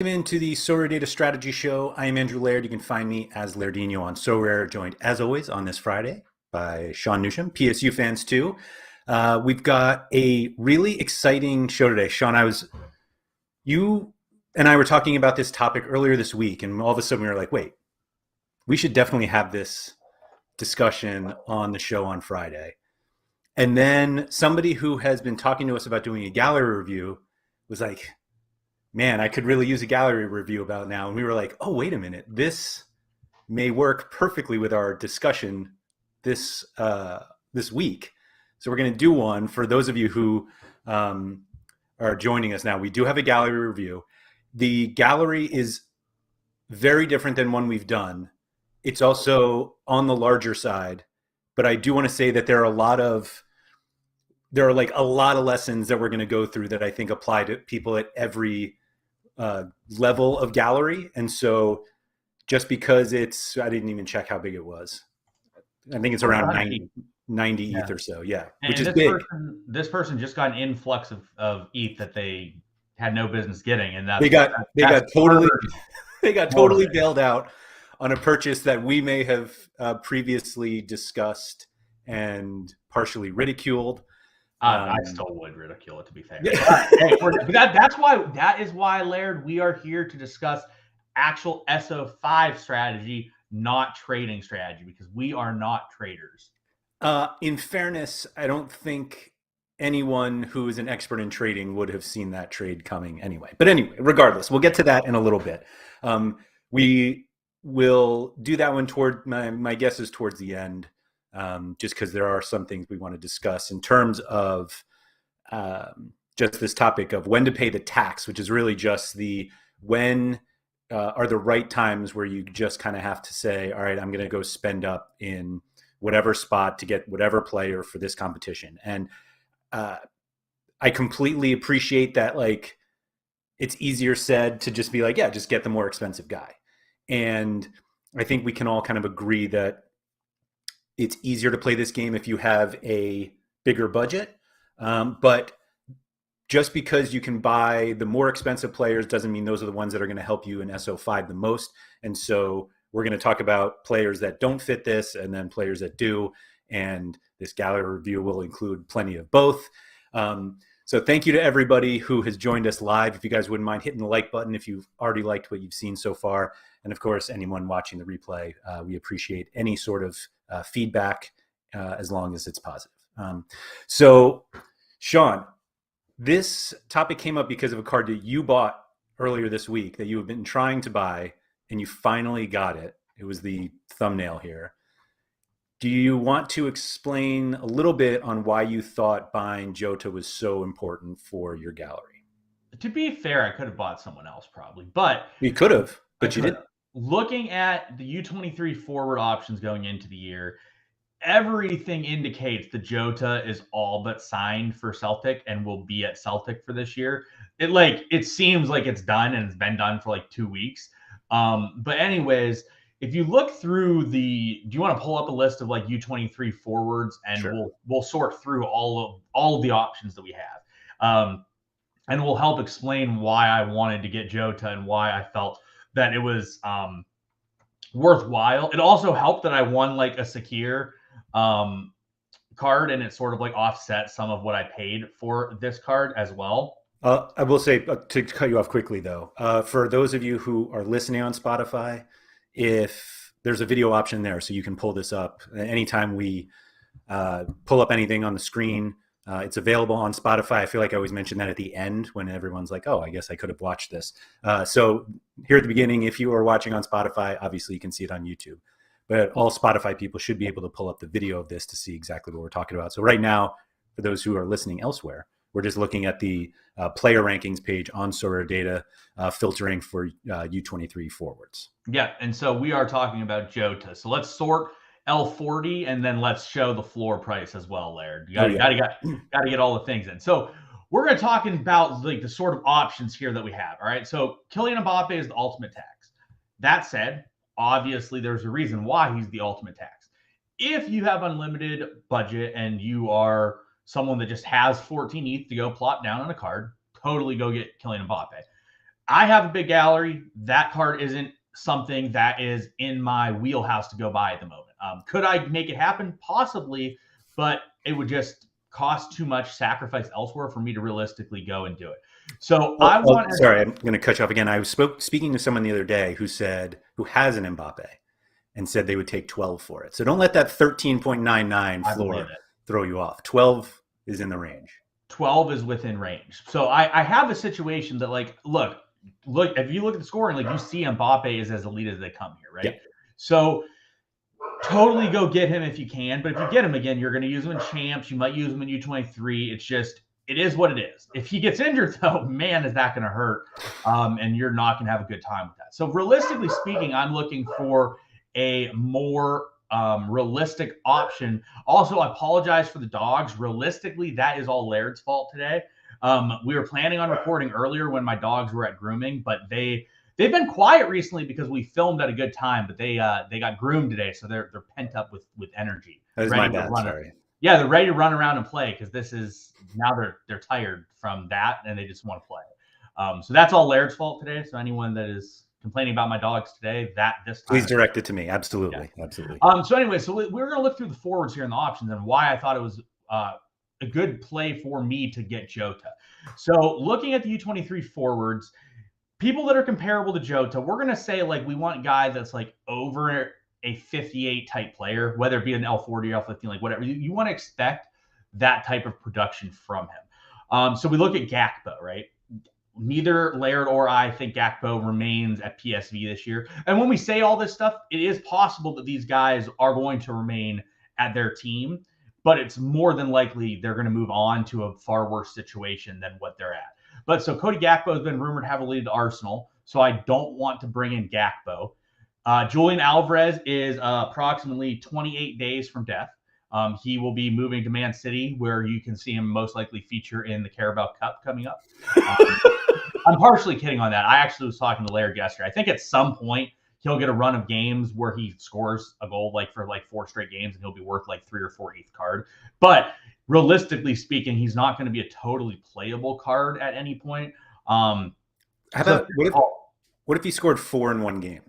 Welcome into the SorareData Strategy Show. I am Andrew Laird. You can find me as Lairdinho on Sorare, joined as always on this Friday by Sean Newsham, PSU fans too. We've got a really exciting show today. Sean, you and I were talking about this topic earlier this week, and all of a sudden we were like, wait, we should definitely have this discussion on the show on Friday. And then somebody who has been talking to us about doing a gallery review was like, man, I could really use a gallery review about now. And we were like, oh, wait a minute. This may work perfectly with our discussion this week. So we're going to do one for those of you who are joining us now. We do have a gallery review. The gallery is very different than one we've done. It's also on the larger side. But I do want to say that there are a lot of lessons that we're going to go through that I think apply to people at every level of gallery. And so just because I didn't even check how big it was. I think it's around 90 ETH or so. Yeah. And which is big. This person just got an influx of ETH that they had no business getting. And they got totally bailed out on a purchase that we may have previously discussed and partially ridiculed. I still would ridicule it, to be fair. Hey, that is why, Laird, we are here to discuss actual SO5 strategy, not trading strategy, because we are not traders. In fairness, I don't think anyone who is an expert in trading would have seen that trade coming anyway. But anyway, regardless, we'll get to that in a little bit. We will do that one toward my guess is towards the end. Just because there are some things we want to discuss in terms of just this topic of when to pay the tax, which is really just when are the right times where you just kind of have to say, all right, I'm going to go spend up in whatever spot to get whatever player for this competition. And I completely appreciate that. Like, it's easier said to just be like, yeah, just get the more expensive guy. And I think we can all kind of agree that it's easier to play this game if you have a bigger budget. But just because you can buy the more expensive players doesn't mean those are the ones that are going to help you in SO5 the most. And so we're going to talk about players that don't fit this and then players that do. And this gallery review will include plenty of both. So thank you to everybody who has joined us live. If you guys wouldn't mind hitting the like button if you've already liked what you've seen so far. And of course, anyone watching the replay, we appreciate any sort of feedback as long as it's positive. So, Sean, this topic came up because of a card that you bought earlier this week that you have been trying to buy and you finally got it. It was the thumbnail here. Do you want to explain a little bit on why you thought buying Jota was so important for your gallery? To be fair, I could have bought someone else probably, but you could have, but you didn't. Looking at the U23 forward options going into the year, everything indicates the Jota is all but signed for Celtic and will be at Celtic for this year. It seems like it's done and it's been done for like 2 weeks. But anyways, if you look through do you want to pull up a list of like U23 forwards and sure. we'll sort through all of the options that we have. And we'll help explain why I wanted to get Jota and why I felt that it was worthwhile. It also helped that I won like a secure card, and it sort of like offset some of what I paid for this card as well. I will say, to cut you off quickly though, for those of you who are listening on Spotify, if there's a video option there, so you can pull this up anytime we pull up anything on the screen. It's available on Spotify. I feel like I always mention that at the end when everyone's like, oh, I guess I could have watched this. So here at the beginning, if you are watching on Spotify, obviously you can see it on YouTube. But all Spotify people should be able to pull up the video of this to see exactly what we're talking about. So right now, for those who are listening elsewhere, we're just looking at the player rankings page on SorareData, filtering for U23 forwards. Yeah, and so we are talking about Jota. So let's sort L40 and then let's show the floor price as well, Laird. You got to get all the things in. So we're going to talk about like the sort of options here that we have. All right. So Kylian Mbappe is the ultimate tax. That said, obviously there's a reason why he's the ultimate tax. If you have unlimited budget and you are someone that just has 14 ETH to go plop down on a card, totally go get Kylian Mbappe. I have a big gallery. That card isn't something that is in my wheelhouse to go buy at the moment. Could I make it happen? Possibly, but it would just cost too much sacrifice elsewhere for me to realistically go and do it. So sorry, I'm going to cut you off again. I was speaking to someone the other day who has an Mbappe and said they would take 12 for it. So don't let that 13.99 floor throw you off. 12 is in the range. 12 is within range. So I have a situation that, like, look, if you look at the scoring, like, you see Mbappe is as elite as they come here, right? Yep. So totally go get him if you can. But if you get him again, you're going to use him in champs. You might use him in U23. It's just, it is what it is. If he gets injured, though, man, is that going to hurt. And you're not going to have a good time with that. So realistically speaking, I'm looking for a more realistic option. Also, I apologize for the dogs. Realistically, that is all Laird's fault today. We were planning on recording earlier when my dogs were at grooming, but they've been quiet recently because we filmed at a good time. But they got groomed today, so they're pent up with energy. That was my bad. Sorry. Yeah, they're ready to run around and play because this is now they're tired from that and they just want to play. So that's all Laird's fault today. So anyone that is complaining about my dogs today, this time, please direct it to me. Absolutely. Yeah. Absolutely. So anyway, so we're going to look through the forwards here in the options and why I thought it was a good play for me to get Jota. So looking at the U23 forwards, people that are comparable to Jota, we're going to say, like, we want a guy that's like over a 58 type player, whether it be an L40 or L15, like whatever. You want to expect that type of production from him. So we look at Gakpo, right? Neither Laird or I think Gakpo remains at PSV this year. And when we say all this stuff, it is possible that these guys are going to remain at their team, but it's more than likely they're going to move on to a far worse situation than what they're at. But so Cody Gakpo has been rumored heavily to Arsenal, so I don't want to bring in Gakpo. Julian Alvarez is approximately 28 days from death. He will be moving to Man City, where you can see him most likely feature in the Carabao Cup coming up. I'm partially kidding on that. I actually was talking to Laird yesterday. I think at some point he'll get a run of games where he scores a goal for 4 straight games, and he'll be worth like 3 or 4 eighth card. But realistically speaking, he's not going to be a totally playable card at any point. What if he scored 4 in one game?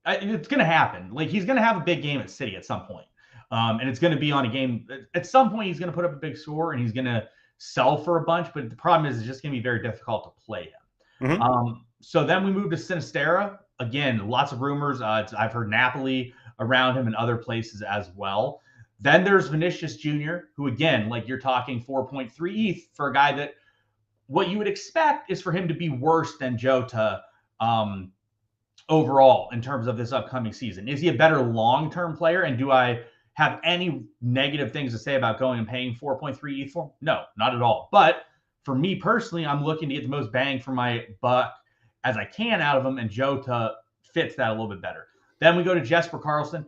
It's going to happen. Like, he's going to have a big game at City at some point. And it's going to be on a game. At some point, he's going to put up a big score and he's going to sell for a bunch. But the problem is, it's just going to be very difficult to play him. Mm-hmm. So then we move to Sinistera. Again, lots of rumors. I've heard Napoli around him and other places as well. Then there's Vinicius Jr., who, again, like, you're talking 4.3 ETH for a guy that what you would expect is for him to be worse than Jota overall in terms of this upcoming season. Is he a better long-term player? And do I have any negative things to say about going and paying 4.3 ETH for him? No, not at all. But for me personally, I'm looking to get the most bang for my buck as I can out of him, and Jota fits that a little bit better. Then we go to Jesper Karlsson.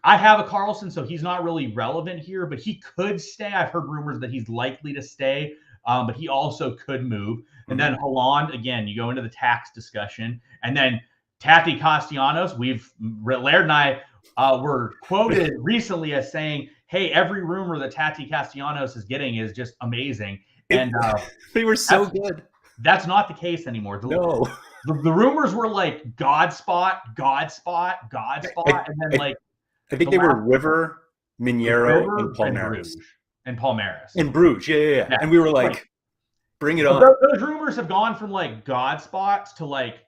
I have a Karlsson, so he's not really relevant here, but he could stay. I've heard rumors that he's likely to stay, but he also could move. And then Haaland, again, you go into the tax discussion. And then Tati Castellanos, Laird and I were quoted recently as saying, hey, every rumor that Tati Castellanos is getting is just amazing. And they were so good. That's not the case anymore. No. The rumors were like God spot, and then I think they were River, Mineiro, and Palmeiras. And Palmeiras. In Bruges, yeah. And we were like, bring it on. Those rumors have gone from like God spots to like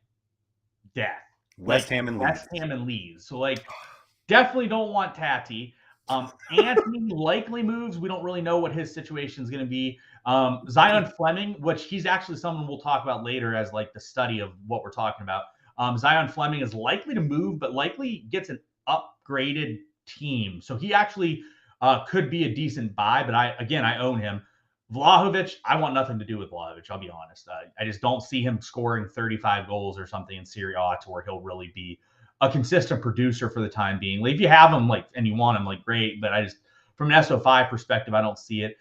death. West Ham and Leeds. So like, definitely don't want Tati. Anthony likely moves. We don't really know what his situation is going to be. Zion Fleming, which he's actually someone we'll talk about later as like the study of what we're talking about. Zion Fleming is likely to move, but likely gets an upgraded team. So he actually could be a decent buy, but I own him. Vlahovic, I want nothing to do with Vlahovic, I'll be honest. I just don't see him scoring 35 goals or something in Serie A to where he'll really be a consistent producer for the time being. Like, if you have him and you want him, great, but I just, from an SO5 perspective, I don't see it.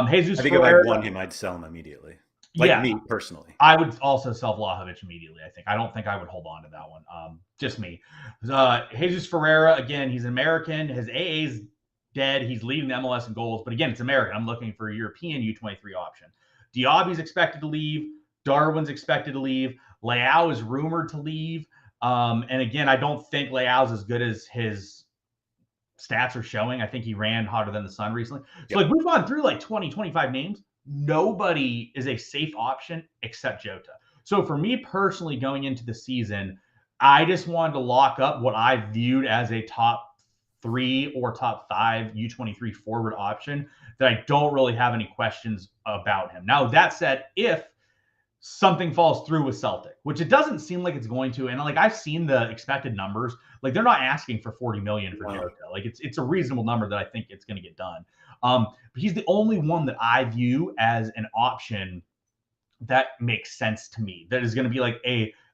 Jesus, I think Ferreira, if I won him, I'd sell him immediately. Me personally. I would also sell Vlahovic immediately, I think. I don't think I would hold on to that one. Just me. Jesus Ferreira, again, he's an American. His AA's dead. He's leading the MLS in goals. But again, it's American. I'm looking for a European U23 option. Diaby's expected to leave. Darwin's expected to leave. Leao is rumored to leave. And again, I don't think Leao's as good as his stats are showing. I think he ran hotter than the sun recently. So like we've gone through like 20, 25 names. Nobody is a safe option except Jota. So for me personally, going into the season, I just wanted to lock up what I viewed as a top 3 or top 5 U23 forward option that I don't really have any questions about him. Now, that said, if something falls through with Celtic, which it doesn't seem like it's going to, and like I've seen the expected numbers, like they're not asking for 40 million for Jota. Like it's a reasonable number that I think it's going to get done. But he's the only one that I view as an option that makes sense to me. That is going to be like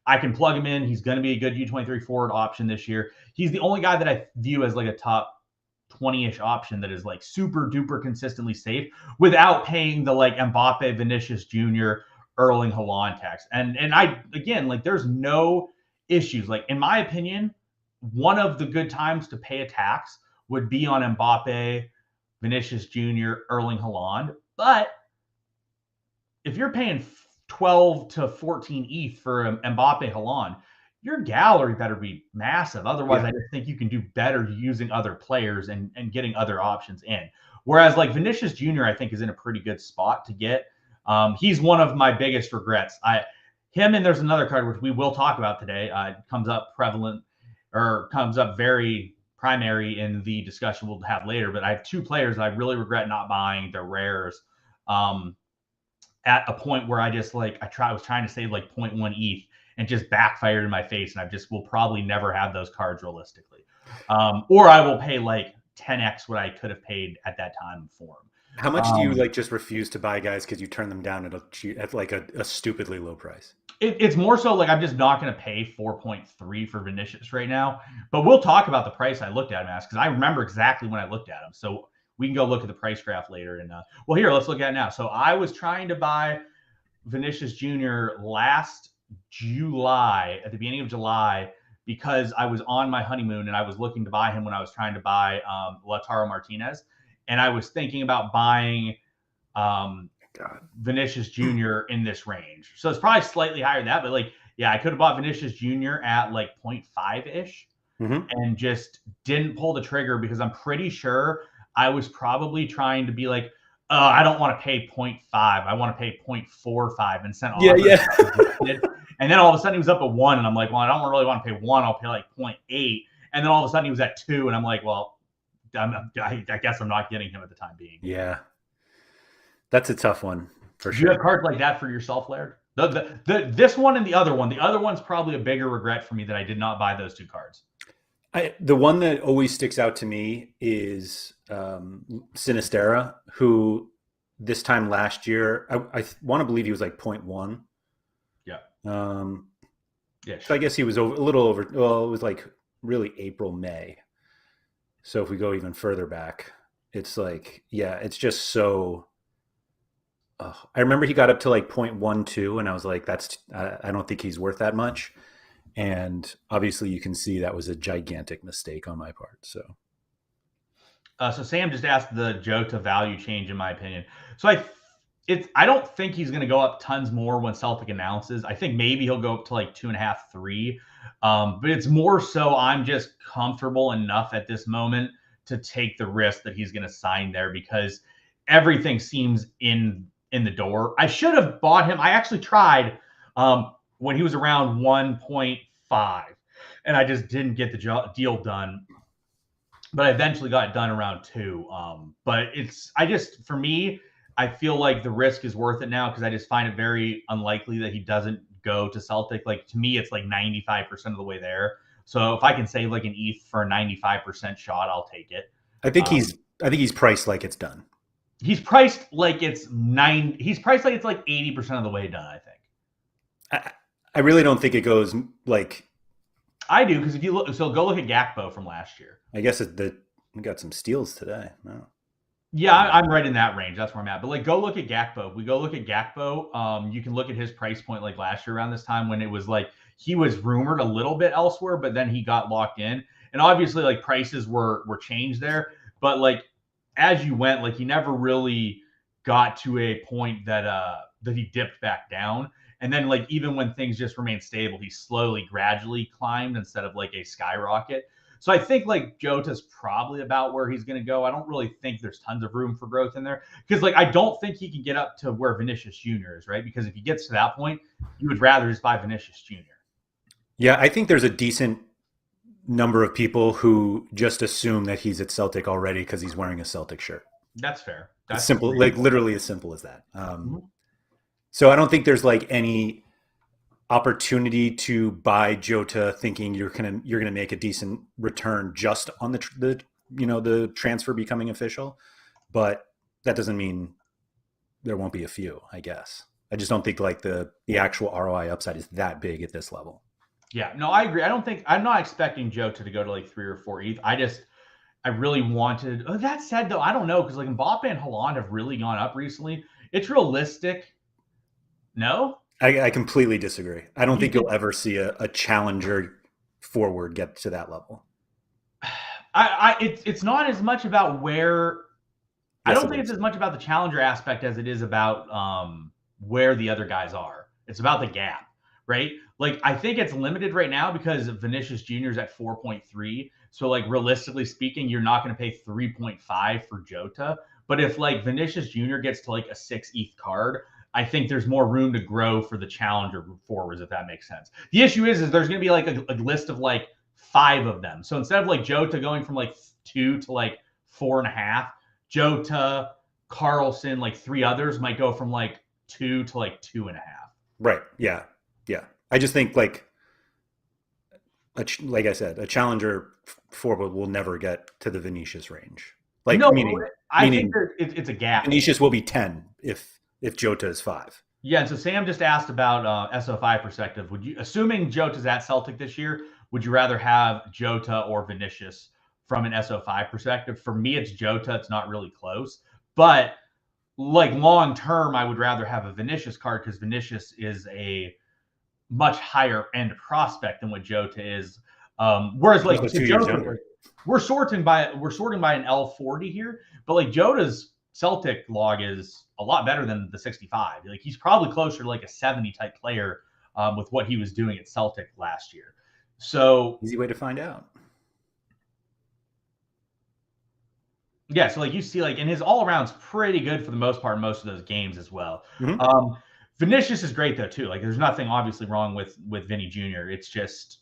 I can plug him in. He's going to be a good U23 forward option this year. He's the only guy that I view as like a top 20-ish option that is like super duper consistently safe without paying the like Mbappe, Vinicius Jr., Erling Haaland tax. And I, again, like there's no issues. Like in my opinion, one of the good times to pay a tax would be on Mbappe, Vinicius Jr., Erling Haaland. But if you're paying 12 to 14 ETH for Mbappe Haaland, your gallery better be massive. Otherwise, I just think you can do better using other players and getting other options in. Whereas like Vinicius Jr., I think is in a pretty good spot to get. He's one of my biggest regrets. Him and there's another card which we will talk about today. Comes up very primary in the discussion we'll have later. But I have 2 players that I really regret not buying. They're rares. At a point where I just like I was trying to save like 0.1 ETH and just backfired in my face, and I just will probably never have those cards realistically, or I will pay like 10x what I could have paid at that time for them. How much do you like just refuse to buy guys because you turn them down at like a stupidly low price? It's more so like I'm just not going to pay 4.3 for Vinicius right now. But we'll talk about the price I looked at him as because I remember exactly when I looked at him. So we can go look at the price graph later. And well, here, let's look at it now. So I was trying to buy Vinicius Jr. last July, at the beginning of July, because I was on my honeymoon and I was looking to buy him when I was trying to buy Lautaro Martinez. And I was thinking about buying Vinicius Jr. in this range. So it's probably slightly higher than that, but like, yeah, I could have bought Vinicius Jr. at like 0.5-ish and just didn't pull the trigger because I'm pretty sure I was probably trying to be like, I don't want to pay 0.5. I want to pay 0.45 and sent offers. Yeah. And then all of a sudden he was up at 1. And I'm like, well, I don't really want to pay 1. I'll pay like 0.8. And then all of a sudden he was at 2. And I'm like, well, I guess I'm not getting him at the time being. Yeah. That's a tough one for sure. Do you have cards like that for yourself, Laird? This one and the other one. The other one's probably a bigger regret for me that I did not buy those 2 cards. The one that always sticks out to me is Sinistera, who this time last year, I want to believe he was like 0.1. Yeah. Yeah. So I guess he was a little over. Well, it was like really April, May. So if we go even further back, it's like, yeah, it's just so. I remember he got up to like 0.12, and I was like, I don't think he's worth that much. And obviously you can see that was a gigantic mistake on my part. So Sam just asked the Jota value change, in my opinion. So I don't think he's going to go up tons more when Celtic announces. I think maybe he'll go up to like 2.5, 3. But it's more so I'm just comfortable enough at this moment to take the risk that he's going to sign there because everything seems in the door. I should have bought him. I actually tried when he was around 1.5, and I just didn't get the deal done. But I eventually got it done around 2. But for me, I feel like the risk is worth it now because I just find it very unlikely that he doesn't go to Celtic. Like to me, it's like 95% of the way there. So if I can save like an ETH for a 95% shot, I'll take it. I think he's priced like it's done. He's priced like it's He's priced like it's like 80% of the way done, I think. I really don't think it goes like. I do because if you look, so go look at Gakpo from last year. I guess we got some steals today. Wow. Yeah, I'm right in that range. That's where I'm at. But like, go look at Gakpo. If we go look at Gakpo, you can look at his price point like last year around this time when it was like he was rumored a little bit elsewhere, but then he got locked in. And obviously, like prices were changed there. But like as you went, like he never really got to a point that he dipped back down. And then like even when things just remain stable, he slowly, gradually climbed instead of like a skyrocket. So I think like Jota's probably about where he's going to go. I don't really think there's tons of room for growth in there because like I don't think he can get up to where Vinicius Jr. is, right? Because if he gets to that point, you would rather just buy Vinicius Jr. Yeah, I think there's a decent number of people who just assume that he's at Celtic already because he's wearing a Celtic shirt. That's fair. That's it's simple, like literally as simple as that. Mm-hmm. So I don't think there's like any opportunity to buy Jota thinking you're gonna make a decent return just on the transfer becoming official, but that doesn't mean there won't be a few. I guess I just don't think like the actual ROI upside is that big at this level. Yeah, no, I agree. I'm not expecting Jota to go to like 3 or 4 ETH. I really wanted. Oh, that said, though, I don't know because like Mbappe and Haaland have really gone up recently. It's realistic. No, I completely disagree. I don't think you'll ever see a challenger forward get to that level. It's not as much about where. Yes, I don't think it's as much about the challenger aspect as it is about where the other guys are. It's about the gap, right? Like I think it's limited right now because Vinicius Jr. is at 4.3. So like realistically speaking, you're not going to pay 3.5 for Jota. But if like Vinicius Jr. gets to like a 6 ETH card, I think there's more room to grow for the challenger forwards, if that makes sense. The issue is there's going to be like a list of like 5 of them. So instead of like Jota going from like 2 to like 4.5, Jota, Carlson, like 3 others might go from like 2 to like 2.5. Right. Yeah. Yeah. I just think like I said, a challenger forward will never get to the Vinicius range. Like no, I think it's a gap. Vinicius will be 10 if Jota is 5. Yeah, and so Sam just asked about SO5 perspective. Would you, assuming Jota's at Celtic this year, would you rather have Jota or Vinicius from an SO5 perspective? For me, it's Jota. It's not really close. But like long term, I would rather have a Vinicius card because Vinicius is a much higher end prospect than what Jota is. Whereas like Jota, we're sorting by an L40 here, but like Jota's Celtic log is a lot better than the 65. Like he's probably closer to like a 70 type player with what he was doing at Celtic last year. So easy way to find out. Yeah, so like you see, like, and his all around's pretty good for the most part in most of those games as well. Mm-hmm. Vinicius is great though too. Like, there's nothing obviously wrong with Vinny Jr. It's just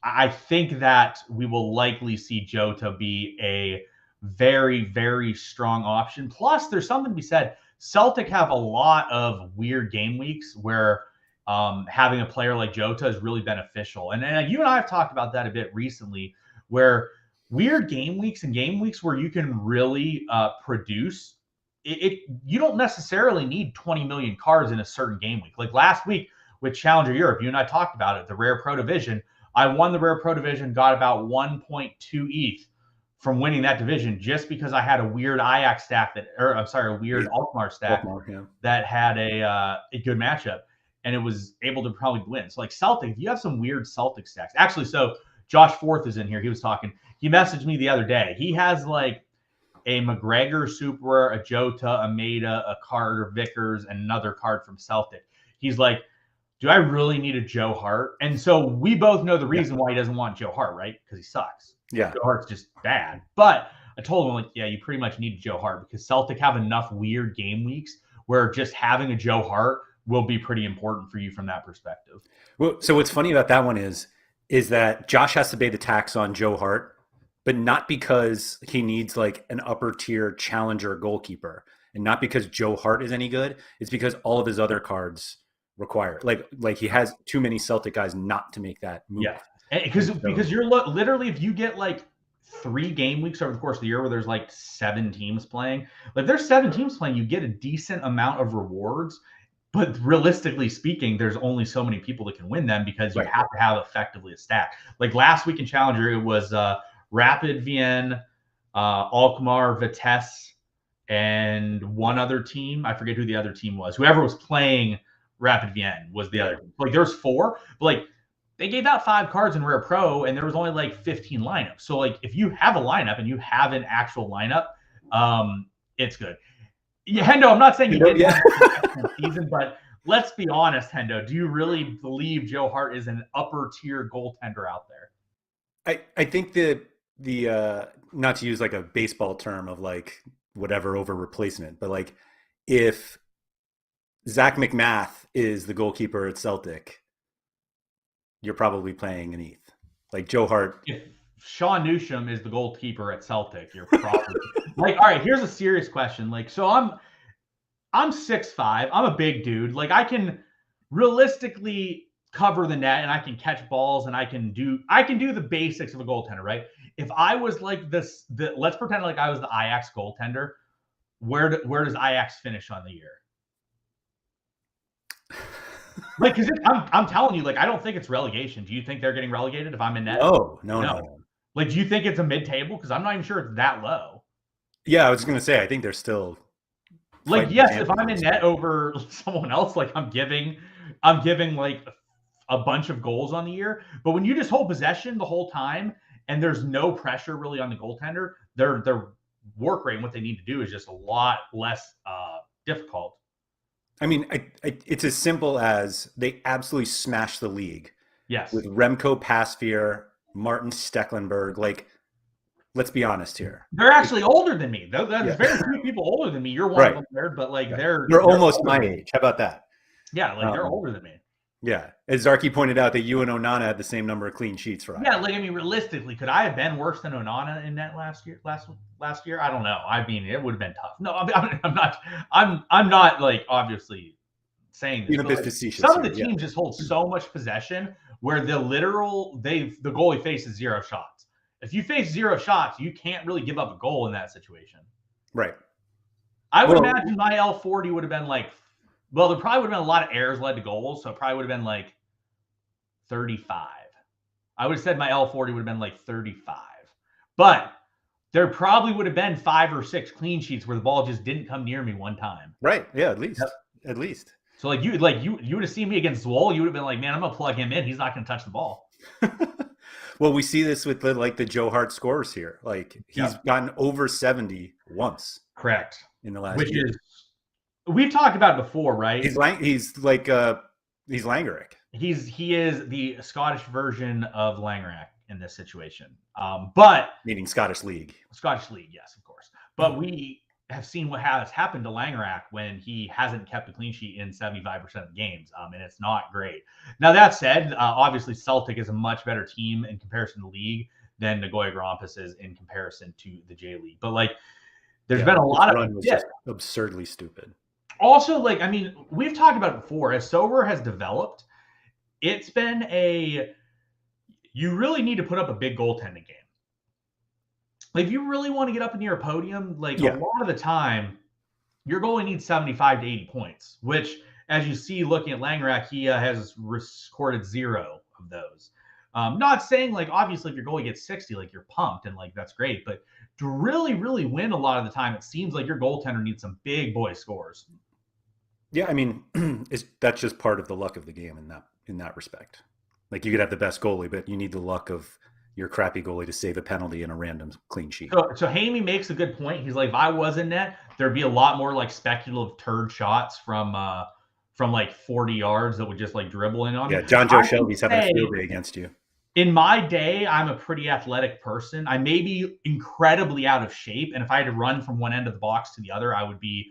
I think that we will likely see Jota be a very, very strong option. Plus, there's something to be said. Celtic have a lot of weird game weeks where having a player like Jota is really beneficial. And you and I have talked about that a bit recently, where weird game weeks and game weeks where you can really produce you don't necessarily need 20 million cards in a certain game week. Like last week with Challenger Europe, you and I talked about it, the Rare Pro Division. I won the Rare Pro Division, got about 1.2 ETH from winning that division just because I had a weird Ajax stack a weird Alkmaar stack that had a good matchup, and it was able to probably win. So like Celtic, if you have some weird Celtic stacks, actually, so Josh Forth is in here. He was talking. He messaged me the other day. He has like a McGregor Super, a Jota, a Maeda, a Carter Vickers, and another card from Celtic. He's like, do I really need a Joe Hart? And so we both know the reason why he doesn't want Joe Hart, right? Because he sucks. Yeah. Joe Hart's just bad. But I told him, like, yeah, you pretty much need Joe Hart because Celtic have enough weird game weeks where just having a Joe Hart will be pretty important for you from that perspective. Well, so what's funny about that one is that Josh has to pay the tax on Joe Hart, but not because he needs like an upper tier challenger goalkeeper, and not because Joe Hart is any good. It's because all of his other cards require like he has too many Celtic guys not to make that move. Yeah, because you're literally, if you get like 3 game weeks over the course of the year where there's like 7 teams playing, like there's 7 teams playing, you get a decent amount of rewards. But realistically speaking, there's only so many people that can win them because you have to have effectively a stack. Like last week in Challenger, it was Rapid Vienna, Alkmaar, Vitesse, and one other team. I forget who the other team was. Whoever was playing Rapid Vienna was the other team. Like there's 4, but like they gave out 5 cards in Rare Pro, and there was only like 15 lineups. So like if you have a lineup and you have an actual lineup, it's good. Yeah, Hendo, I'm not saying he didn't have a season, but let's be honest, Hendo. Do you really believe Joe Hart is an upper tier goaltender out there? I think the not to use like a baseball term of like whatever over replacement, but like if Zach McMath is the goalkeeper at Celtic, you're probably playing an ETH. Like Joe Hart. If Sean Newsham is the goalkeeper at Celtic, you're probably like, all right, here's a serious question. Like, so I'm 6'5". I'm a big dude. Like, I can realistically cover the net and I can catch balls and I can do the basics of a goaltender, right? If I was like let's pretend like I was the Ajax goaltender, where does Ajax finish on the year? Like, because I'm telling you, like, I don't think it's relegation. Do you think they're getting relegated if I'm in net? No. Like, do you think it's a mid-table? Because I'm not even sure it's that low. Yeah, I was going to say, I think they're still like, yes, if I'm in net over someone else, like I'm giving like a bunch of goals on the year. But when you just hold possession the whole time and there's no pressure really on the goaltender, their work rate and what they need to do is just a lot less difficult. I mean, it's as simple as they absolutely smashed the league. Yes. With Remco Pasveer, Martin Stecklenburg. Like, let's be honest here. They're actually older than me. There's very few people older than me. You're one of them, but like they're almost my age. How about that? Yeah, like they're older than me. Yeah, as Zarky pointed out, that you and Onana had the same number of clean sheets for. Yeah, like I mean, realistically, could I have been worse than Onana in that last year? I don't know. I mean, it would have been tough. No, I'm not like obviously saying this. Being a bit facetious. Some of the teams just hold so much possession where the goalie faces 0 shots. If you face 0 shots, you can't really give up a goal in that situation. Right. I would imagine my L40 would have been like. Well, there probably would have been a lot of errors led to goals, so it probably would have been like 35. I would have said my L40 would have been like 35. But there probably would have been 5 or 6 clean sheets where the ball just didn't come near me one time. Right. Yeah, at least. Yep. At least. So you would have seen me against Zwoll, you would have been like, man, I'm gonna plug him in. He's not gonna touch the ball. Well, we see this with the Joe Hart scores here. Like he's gotten over 70 once. Correct. In the last year. We've talked about it before, right? He's Langerick. He is the Scottish version of Langerack in this situation. But meaning Scottish League. Scottish League, yes, of course. But we have seen what has happened to Langerack when he hasn't kept a clean sheet in 75% of the games, and it's not great. Now, that said, obviously Celtic is a much better team in comparison to the league than Nagoya Grampus is in comparison to the J League. But, like, there's been a lot of – just absurdly stupid. Also, like, I mean, we've talked about it before. As Sorare has developed, it's been you really need to put up a big goaltending game. Like, if you really want to get up near a podium, like a lot of the time, your goalie needs 75 to 80 points, which, as you see, looking at Langerack, he has recorded 0 of those. Not saying, like, obviously, if your goalie gets 60, like, you're pumped and, like, that's great. But to really, really win a lot of the time, it seems like your goaltender needs some big boy scores. Yeah, I mean, that's just part of the luck of the game in that respect. Like, you could have the best goalie, but you need the luck of your crappy goalie to save a penalty in a random clean sheet. So Hamey makes a good point. He's like, if I was in net, there'd be a lot more like speculative turd shots from like 40 yards that would just like dribble in on me. Yeah, John Joe Shelby's having a field day against you. In my day, I'm a pretty athletic person. I may be incredibly out of shape, and if I had to run from one end of the box to the other, I would be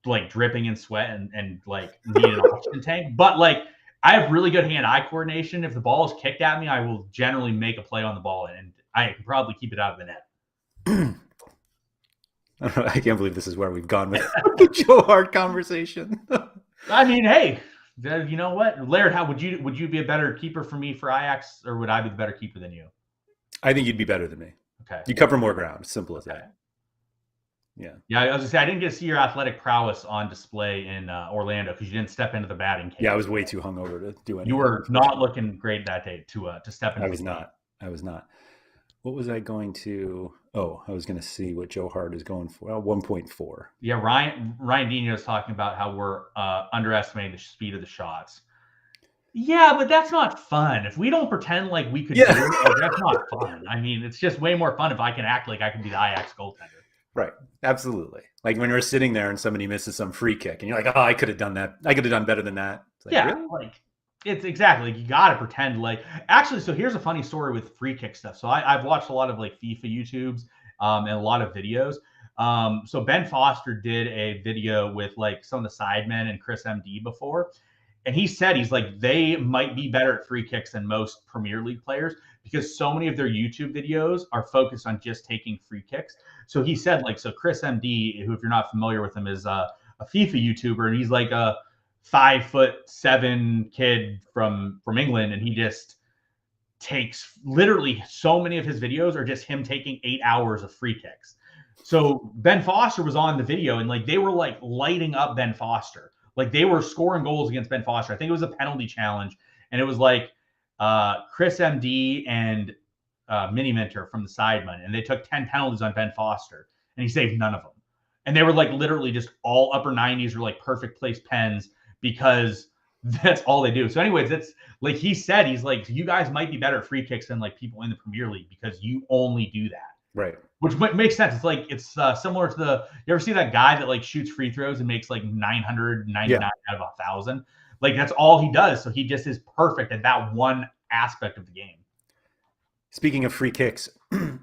like dripping in sweat and like need an oxygen tank. But like, I have really good hand-eye coordination. If the ball is kicked at me, I will generally make a play on the ball, and I can probably keep it out of the net. I can't believe this is where we've gone with the Joe Hart conversation. I mean, hey, you know what, Laird? How would you be a better keeper for me for Ajax, or would I be the better keeper than you? I think you'd be better than me. Okay, you cover more ground. Simple as that. Yeah. I was gonna say I didn't get to see your athletic prowess on display in Orlando because you didn't step into the batting cage. Yeah, I was way too hungover to do anything. You were not looking great that day to step into. I was not. What was I going to? Oh, I was going to see what Joe Hart is going for. Well, 1.4. Yeah, Lairdinho is talking about how we're underestimating the speed of the shots. Yeah, but that's not fun. If we don't pretend like we could do it, that's not fun. I mean, it's just way more fun if I can act like I can be the Ajax goaltender. Right. Absolutely. Like when you're sitting there and somebody misses some free kick and you're like, oh, I could have done that. I could have done better than that. It's like, Yeah, really? like it's exactly like you got to pretend like. Actually, so here's a funny story with free kick stuff. So I've watched a lot of like FIFA YouTubes and a lot of videos. So Ben Foster did a video with like some of the sidemen and Chris MD before, and he said he's like they might be better at free kicks than most Premier League players because so many of their YouTube videos are focused on just taking free kicks. So he said like so Chris MD, who if you're not familiar with him, is a FIFA YouTuber, and he's like a 5'7" kid from England, and he just takes literally so many of his videos are just him taking 8 hours of free kicks. So Ben Foster was on the video, and like they were like lighting up Ben Foster. Like they were scoring goals against Ben Foster. I think it was a penalty challenge, and it was like Chris MD and Mini Mentor from the sidemen, and they took 10 penalties on Ben Foster, and he saved none of them. And they were like literally just all upper 90s or like perfect place pens because that's all they do. So, anyways, that's like he said, he's like, you guys might be better at free kicks than like people in the Premier League because you only do that. Right. Which makes sense. It's like it's similar to you ever see that guy that like shoots free throws and makes like 999 out of 1,000? Like that's all he does. So he just is perfect at that one aspect of the game. Speaking of free kicks,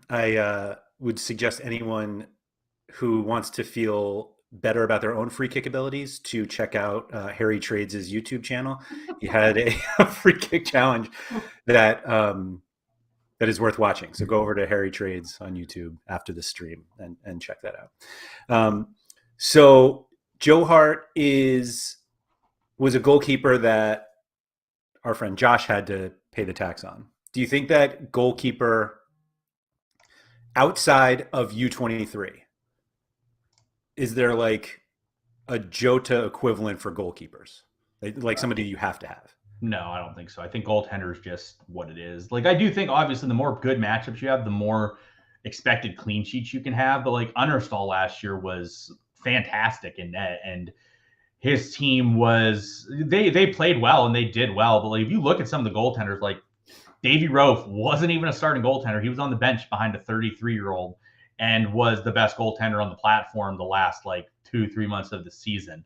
I would suggest anyone who wants to feel better about their own free kick abilities to check out Harry Trades' YouTube channel. He had a free kick challenge that that is worth watching. So go over to Harry Trades on YouTube after the stream and check that out. So Joe Hart was a goalkeeper that our friend Josh had to pay the tax on. Do you think that goalkeeper outside of U23, is there like a Jota equivalent for goalkeepers? Like somebody you have to have? No, I don't think so. I think goaltender is just what it is. Like I do think obviously the more good matchups you have, the more expected clean sheets you can have. But like Understall last year was fantastic in net, and his team was they played well and they did well. But like if you look at some of the goaltenders, like Davy Rofe wasn't even a starting goaltender. He was on the bench behind a 33-year-old and was the best goaltender on the platform the last like 2-3 months of the season.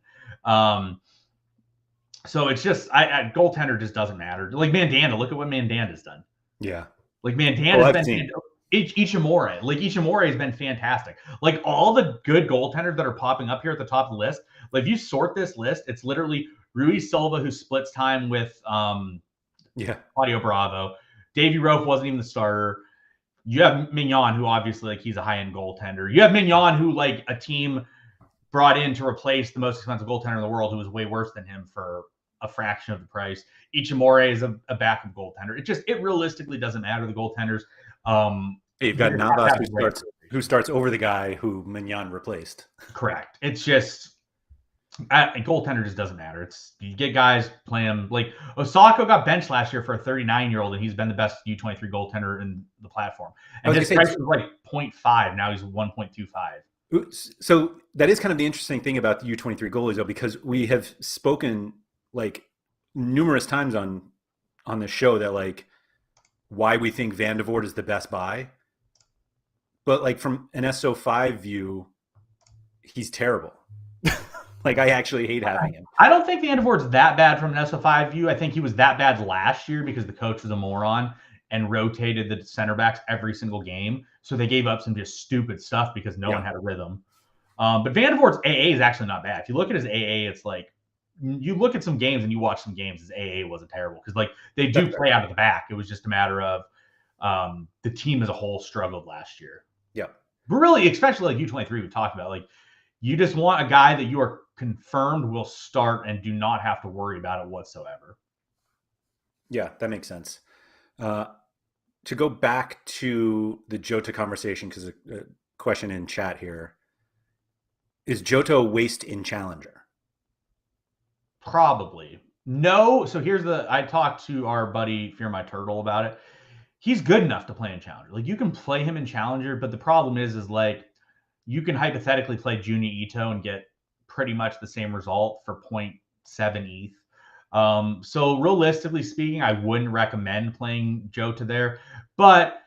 So it's just goaltender just doesn't matter. Like Mandanda, look at what Mandanda's done. Yeah. Like Mandanda's been Ishimori. Like Ishimori has been fantastic. Like all the good goaltenders that are popping up here at the top of the list. Like if you sort this list, it's literally Rui Silva who splits time with Claudio Bravo. Davy Rofe wasn't even the starter. You have Mignon, who obviously like he's a high-end goaltender. You have Mignon, who like a team brought in to replace the most expensive goaltender in the world, who was way worse than him for a fraction of the price. Ichimori is a backup goaltender. It realistically doesn't matter the goaltenders. You've got Navas who starts over the guy who Mignon replaced. Correct. It's just a goaltender just doesn't matter. It's you get guys playing like Osako got benched last year for a 39-year-old, and he's been the best U23 goaltender in the platform. And his price was like 0.5. Now he's 1.25. So that is kind of the interesting thing about the U23 goalies, though, because we have spoken like numerous times on the show that like why we think Van de Voort is the best buy, but like from an SO5 view, he's terrible. Like I actually hate having him. I don't think Van de Voort's that bad from an SO5 view. I think he was that bad last year because the coach was a moron and rotated the center backs every single game. So they gave up some just stupid stuff because no one had a rhythm. But Van de Voort's AA is actually not bad. If you look at his AA, it's like you look at some games and you watch some games, his AA wasn't terrible because like they do play out of the back. It was just a matter of the team as a whole struggled last year. Yeah. But really, especially like U23 we talked about, like you just want a guy that you are confirmed will start and do not have to worry about it whatsoever. Yeah, that makes sense. To go back to the Jota conversation, because a question in chat here, is Jota a waste in Challenger? Probably. No. So I talked to our buddy Fear My Turtle about it. He's good enough to play in Challenger. Like you can play him in Challenger, but the problem is like you can hypothetically play Junya Ito and get pretty much the same result for 0.7 ETH. So realistically speaking, I wouldn't recommend playing Jota there. But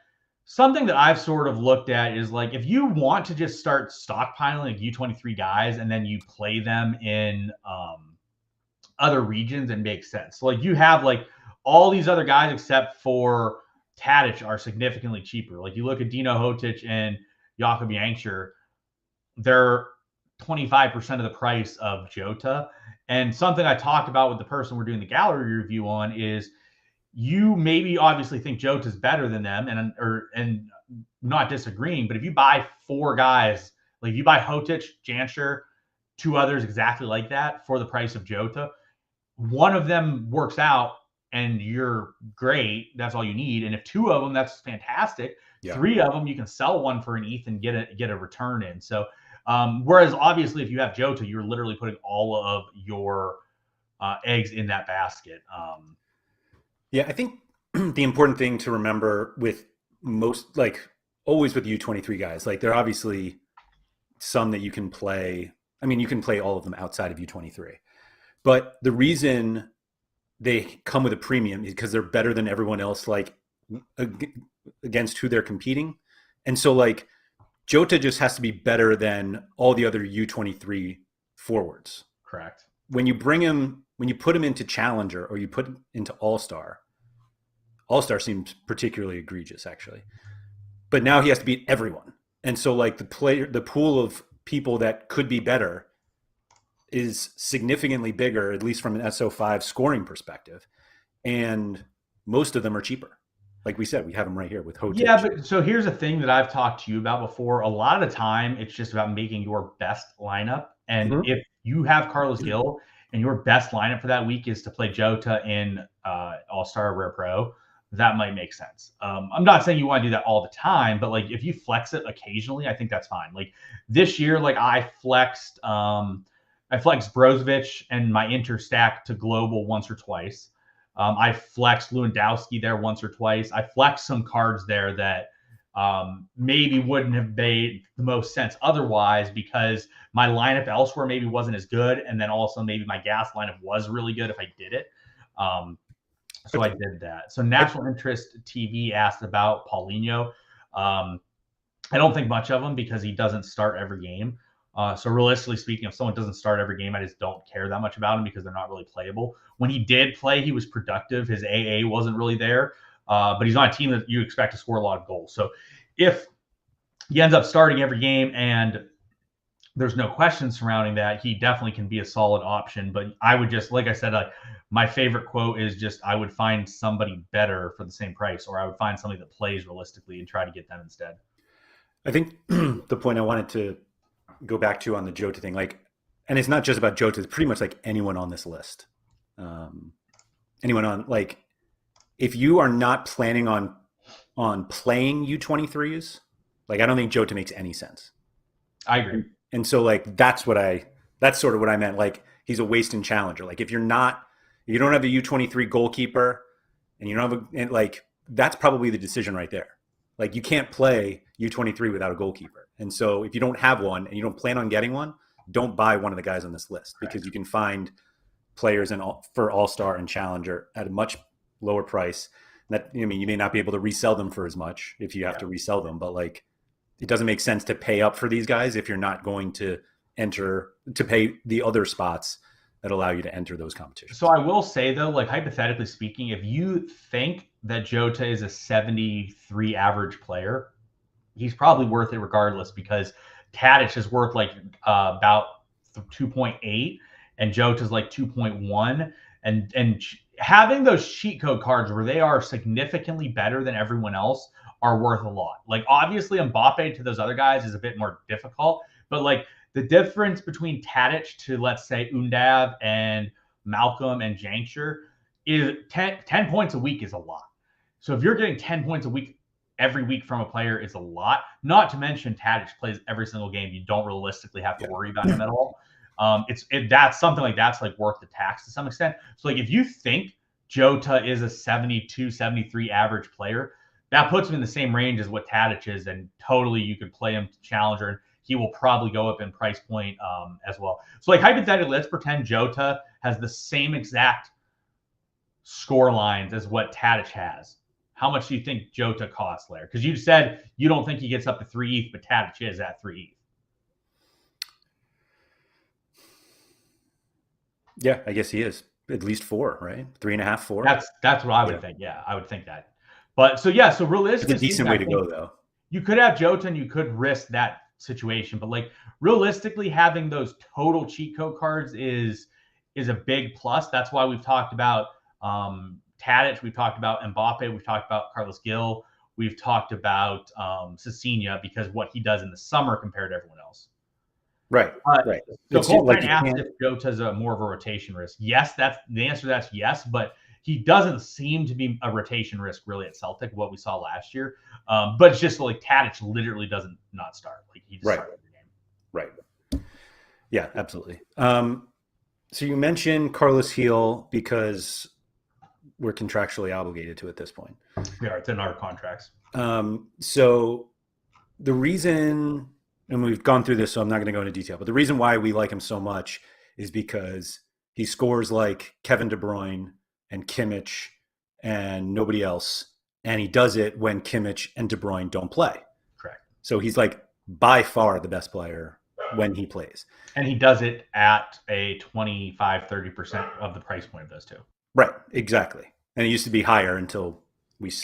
something that I've sort of looked at is like, if you want to just start stockpiling like U23 guys and then you play them in other regions, and make sense. So like you have like all these other guys except for Tadic are significantly cheaper. Like you look at Dino Hotic and Jakub Jankser, they're 25% of the price of Jota. And something I talked about with the person we're doing the gallery review on is you maybe obviously think Jota's better than them and not disagreeing, but if you buy 4 guys, like if you buy Hotic, Jansher, 2 others exactly like that for the price of Jota, one of them works out and you're great. That's all you need. And if 2 of them, that's fantastic. Yeah. 3 of them, you can sell one for an ETH and get a return in. So, whereas obviously if you have Jota, you're literally putting all of your eggs in that basket. Yeah, I think the important thing to remember with most, like always with U23 guys, like there are obviously some that you can play. I mean, you can play all of them outside of U23. But the reason they come with a premium is because they're better than everyone else, like against who they're competing. And so like Jota just has to be better than all the other U23 forwards. Correct. When you put him into Challenger or you put him into All-Star seems particularly egregious actually. But now he has to beat everyone. And so like the pool of people that could be better is significantly bigger, at least from an SO5 scoring perspective. And most of them are cheaper. Like we said, we have them right here with Hotic. Yeah, but so here's a thing that I've talked to you about before. A lot of the time, it's just about making your best lineup. And if you have Carlos Gil and your best lineup for that week is to play Jota in All-Star Rare Pro, that might make sense. I'm not saying you want to do that all the time, but like if you flex it occasionally, I think that's fine. Like this year, like I flexed Brozovic and my Inter stack to global once or twice. I flexed Lewandowski there once or twice. I flexed some cards there that maybe wouldn't have made the most sense otherwise because my lineup elsewhere maybe wasn't as good. And then also maybe my gas lineup was really good if I did it. So I did that. So National Interest TV asked about Paulinho. I don't think much of him because he doesn't start every game. So realistically speaking, if someone doesn't start every game, I just don't care that much about him because they're not really playable. When he did play, he was productive. His AA wasn't really there, but he's on a team that you expect to score a lot of goals. So if he ends up starting every game and there's no question surrounding that, he definitely can be a solid option. But I would just, like I said, my favorite quote is just, I would find somebody better for the same price, or I would find somebody that plays realistically and try to get them instead. I think the point I wanted to go back to on the Jota thing, like, and it's not just about Jota, it's pretty much like anyone on this list. Anyone on, like, if you are not planning on playing U23s, like, I don't think Jota makes any sense. I agree. And so like, that's sort of what I meant. Like, he's a waste in Challenger. Like, if you don't have a U23 goalkeeper and you don't have and like, that's probably the decision right there. Like, you can't play U23 without a goalkeeper. And so if you don't have one and you don't plan on getting one, don't buy one of the guys on this list. Correct. Because you can find players for All-Star and Challenger at a much lower price. That, I mean, you may not be able to resell them for as much if you have to resell them, but like, it doesn't make sense to pay up for these guys if you're not going to pay the other spots that allow you to enter those competitions. So I will say though, like hypothetically speaking, if you think that Jota is a 73 average player, he's probably worth it regardless, because Tadic is worth like about 2.8 and Jota's like 2.1, and having those cheat code cards where they are significantly better than everyone else are worth a lot. Like, obviously Mbappe to those other guys is a bit more difficult, but like the difference between Tadic to, let's say, Undav and Malcolm and Jankser is 10 points a week is a lot. So if you're getting 10 points a week every week from a player, is a lot. Not to mention Tadic plays every single game. You don't realistically have to worry about him at all. That's something like that's like worth the tax to some extent. So like, if you think Jota is a 72, 73 average player, that puts him in the same range as what Tadic is, and totally you could play him Challenger, and he will probably go up in price point as well. So like, hypothetically, let's pretend Jota has the same exact score lines as what Tadic has. How much do you think Jota costs, Laird? Because you said you don't think he gets up to 3 ETH, but Tadic is at 3 ETH. Yeah, I guess he is at least 4, right? 3.5, 4. That's what I would think. Yeah, I would think that. But so realistically, it's a decent way to go though. You could have Jota and you could risk that situation, but like realistically, having those total cheat code cards is a big plus. That's why we've talked about Tadic, we've talked about Mbappe, we've talked about Carlos Gil, we've talked about Cecina, because what he does in the summer compared to everyone else. Right, right. So Cole like asked if Jota's more of a rotation risk. Yes, the answer to that's yes, but he doesn't seem to be a rotation risk really at Celtic, what we saw last year. But it's just like Tadic literally doesn't not start. Like he just started every game. Right. Yeah, absolutely. So you mentioned Carlos Gil because we're contractually obligated to at this point. Yeah, it's in our contracts. So the reason, and we've gone through this, so I'm not going to go into detail, but the reason why we like him so much is because he scores like Kevin De Bruyne and Kimmich and nobody else, and he does it when Kimmich and De Bruyne don't play. Correct. So he's like by far the best player when he plays. And he does it at a 25-30% of the price point of those two. Right, exactly. And it used to be higher until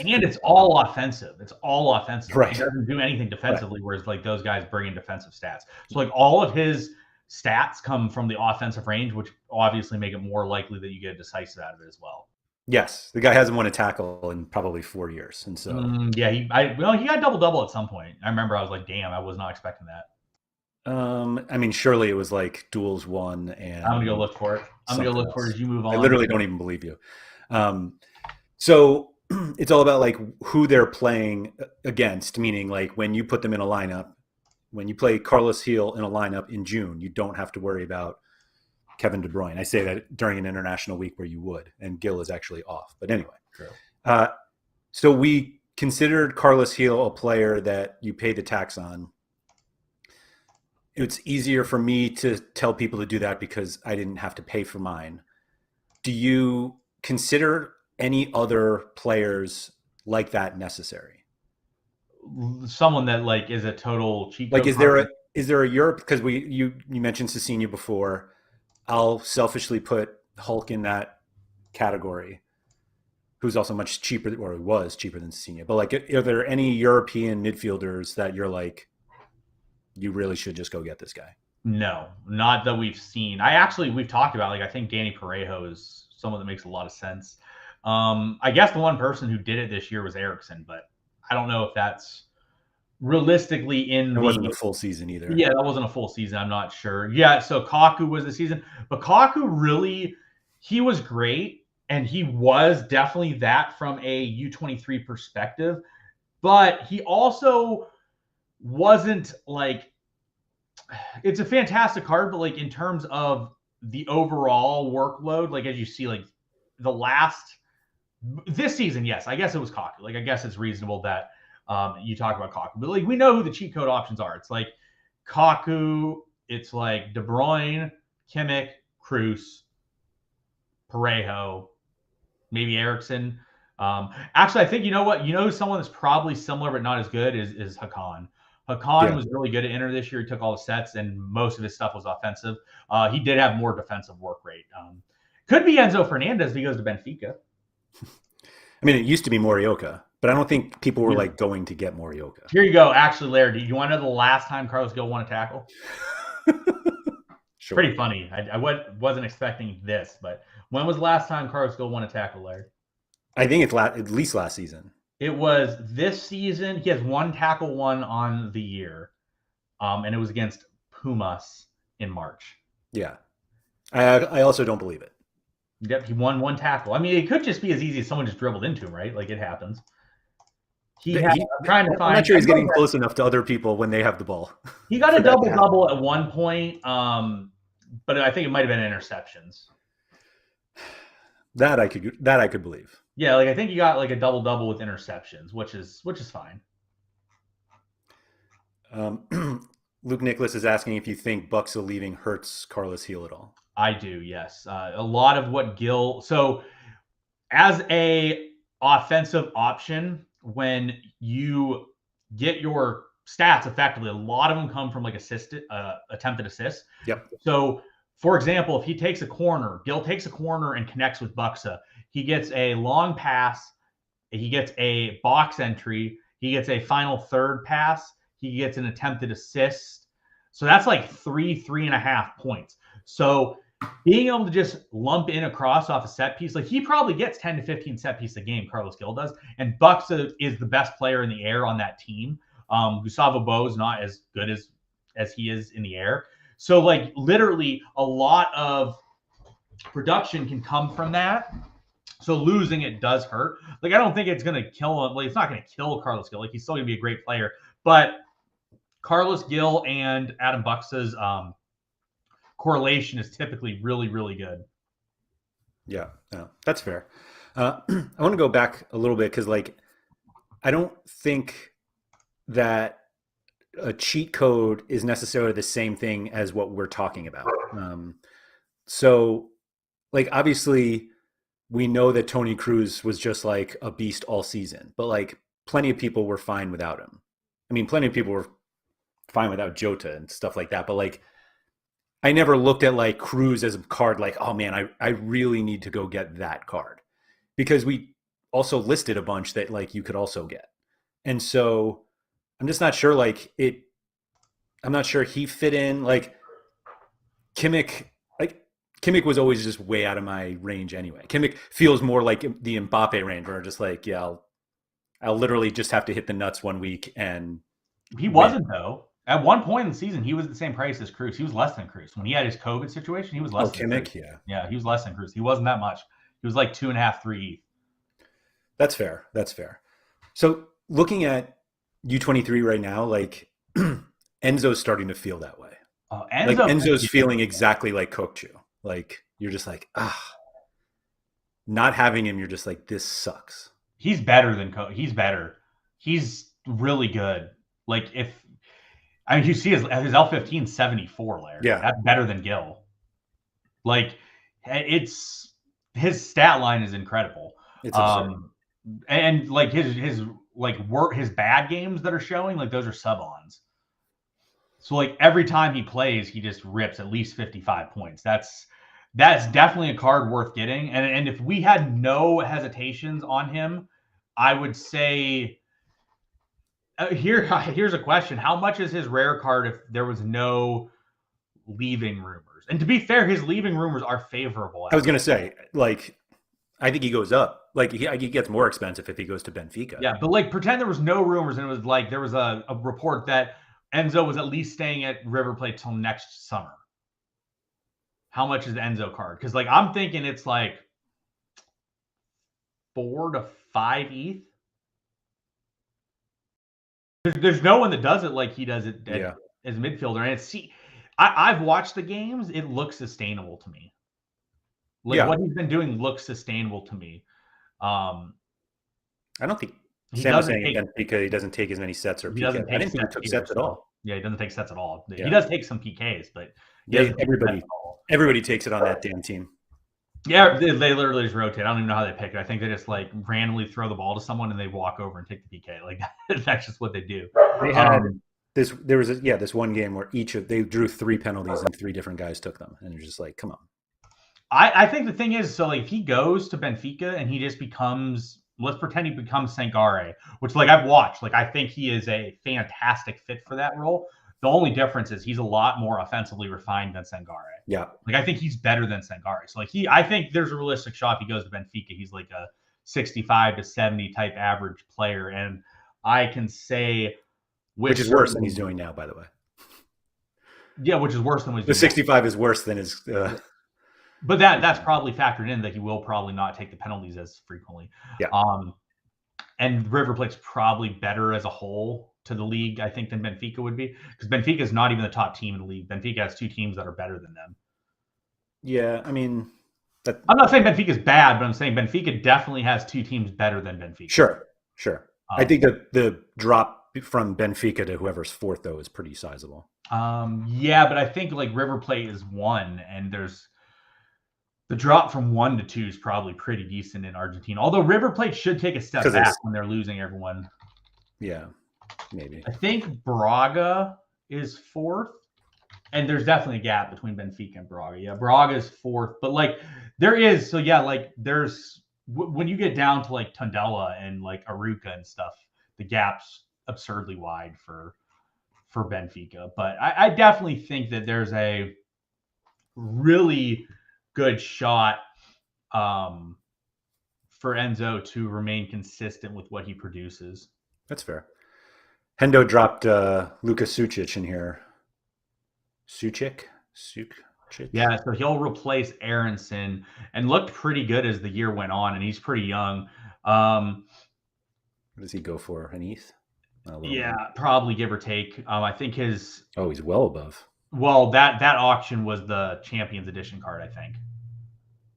and it's all offensive. It's all offensive. Right. He doesn't do anything defensively, whereas like those guys bring in defensive stats. So like all of his stats come from the offensive range, which obviously make it more likely that you get a decisive out of it as well. Yes, the guy hasn't won a tackle in probably 4 years, and so he got double at some point. I remember I was like, damn, I was not expecting that. I mean, surely it was like duels won, and I'm gonna go look for it. I'm gonna go look for it as you move on. I literally don't even believe you. So it's all about like who they're playing against, meaning like when you put them in a lineup, when you play Carlos Gil in a lineup in June, you don't have to worry about Kevin De Bruyne. I say that during an international week where you would, and Gil is actually off. But anyway, so we considered Carlos Gil a player that you pay the tax on. It's easier for me to tell people to do that because I didn't have to pay for mine. Do you consider any other players like that necessary? Someone that like is a total cheat code. Like, is there a Europe? Because you mentioned Cecina before. I'll selfishly put Hulk in that category, who's also much cheaper, or was cheaper than Cecina. But like, are there any European midfielders that you're like, you really should just go get this guy? No, not that we've seen. We've talked about, like, I think Danny Parejo is someone that makes a lot of sense. I guess the one person who did it this year was Eriksson, but I don't know if that's realistically it wasn't a full season either. Yeah, that wasn't a full season. I'm not sure. Yeah, so Kaku was the season, but Kaku really, he was great, and he was definitely that from a U23 perspective, but he also wasn't like, it's a fantastic card, but like in terms of the overall workload, like as you see, like this season, yes, I guess it was Kaku. Like I guess it's reasonable that you talk about Kaku, but like we know who the cheat code options are. It's like Kaku, it's like De Bruyne, Kimmich, Kroos, Parejo, maybe Eriksson. Actually, I think someone that's probably similar but not as good is Hakan. Hakan was really good at Inter this year. He took all the sets, and most of his stuff was offensive. He did have more defensive work rate. Could be Enzo Fernandez if he goes to Benfica. I mean, it used to be Morioka, but I don't think people were like going to get Morioka. Here you go. Actually, Laird, do you want to know the last time Carlos Gil won a tackle? Sure. Pretty funny. I wasn't expecting this, but when was the last time Carlos Gil won a tackle, Laird? I think it's at least last season. It was this season. He has one tackle won on the year, and it was against Pumas in March. Yeah. I also don't believe it. Yep, he won one tackle. I mean, it could just be as easy as someone just dribbled into him, right? Like it happens. I'm not sure he's getting close enough to other people when they have the ball. He got a double-double at one point, but I think it might have been interceptions. That I could believe. Yeah, like I think he got like a double-double with interceptions, which is fine. Luke Nicholas is asking if you think Buxa leaving hurts Carlos Gil at all. I do, yes. A lot of what Gil... So as a offensive option when you get your stats effectively. A lot of them come from like attempted assists. Yep. So, for example, if he takes a corner, Gil takes a corner and connects with Buxa, he gets a long pass, he gets a box entry, he gets a final third pass, he gets an attempted assist. So that's like 3.5 points. So being able to just lump in across off a set piece, like he probably gets 10 to 15 set piece a game, Carlos Gil does. And Buxa is the best player in the air on that team. Gustavo Bo is not as good as he is in the air. So like literally a lot of production can come from that. So losing it does hurt. Like I don't think it's going to kill him. Like it's not going to kill Carlos Gil. Like he's still going to be a great player. But Carlos Gil and Adam Buxa's correlation is typically really, really good. Yeah, that's fair. I want to go back a little bit because, like, I don't think that a cheat code is necessarily the same thing as what we're talking about. So, like, obviously, we know that Toni Kroos was just like a beast all season, but like, plenty of people were fine without him. I mean, plenty of people were fine without Jota and stuff like that, but like, I never looked at like Kroos as a card like, oh man, I really need to go get that card, because we also listed a bunch that like you could also get. And so I'm just not sure I'm not sure he fit in. Like Kimmich was always just way out of my range anyway. Kimmich feels more like the Mbappe range where just like, yeah, I'll literally just have to hit the nuts 1 week. And he wasn't though. At one point in the season, he was the same price as Kroos. He was less than Kroos. When he had his COVID situation, he was less than Kimmich, Kroos. Yeah, he was less than Kroos. He wasn't that much. He was like 2.5, 3. That's fair. That's fair. So looking at U23 right now, like Enzo's starting to feel that way. Enzo's feeling exactly like Kokchu. Like you're just like, not having him, you're just like, this sucks. He's better than He's better. He's really good. Like you see his L15 74, Laird. Yeah. That's better than Gil. Like his stat line is incredible. It's absurd. And like his bad games that are showing, like those are sub-ons. So like every time he plays, he just rips at least 55 points. That's definitely a card worth getting. And if we had no hesitations on him, I would say here's a question. How much is his rare card if there was no leaving rumors? And to be fair, his leaving rumors are favorable. I was going to say, like, I think he goes up. Like, he gets more expensive if he goes to Benfica. Yeah, but like pretend there was no rumors and it was like there was a report that Enzo was at least staying at River Plate till next summer. How much is the Enzo card? Because like I'm thinking it's like 4 to 5 ETH. There's no one that does it like he does it as a midfielder. And I've watched the games. It looks sustainable to me. Like what he's been doing looks sustainable to me. I don't think Sam was saying in Benfica he doesn't take as many sets or PKs. I didn't think he took sets at all. Yeah, he doesn't take sets at all. Yeah. He does take some PKs, but everybody takes it on that damn team. Yeah, they literally just rotate. I don't even know how they pick it. I think they just like randomly throw the ball to someone and they walk over and take the PK. Like that's just what they do. They had this one game where they drew 3 penalties and 3 different guys took them, and you're just like, come on. I think the thing is, so like if he goes to Benfica and he just becomes, let's pretend he becomes Sorare, which like I've watched, like I think he is a fantastic fit for that role. The only difference is he's a lot more offensively refined than Sorare. Yeah. Like I think he's better than Sorare. So like I think there's a realistic shot if he goes to Benfica, he's like a 65 to 70 type average player. And I can say which is worse than he's doing now, by the way. Yeah, which is worse than what he's doing. The 65 is worse than his but that's probably factored in that he will probably not take the penalties as frequently. Yeah. And River Plate's probably better as a whole to the league, I think, than Benfica would be, because Benfica is not even the top team in the league. Benfica has 2 teams that are better than them. Yeah, I mean, I'm not saying Benfica is bad, but I'm saying Benfica definitely has 2 teams better than Benfica. Sure. I think that the drop from Benfica to whoever's 4th though is pretty sizable. Yeah, but I think like River Plate is 1, and there's The drop from 1 to 2 is probably pretty decent in Argentina. Although River Plate should take a step back when they're losing everyone. Yeah, maybe. I think Braga is 4th. And there's definitely a gap between Benfica and Braga. Yeah, Braga is 4th. But like there is, so yeah, like there's when you get down to like Tondela and like Aruca and stuff, the gap's absurdly wide for Benfica. But I definitely think that there's a really good shot for Enzo to remain consistent with what he produces. That's fair. Hendo dropped Luka Sucic in here. Sucic? Yeah, so he'll replace Aronson and looked pretty good as the year went on, and he's pretty young. What does he go for? An ETH? Yeah, probably give or take. I think his. Oh, he's well above. Well, that auction was the Champions Edition card, I think.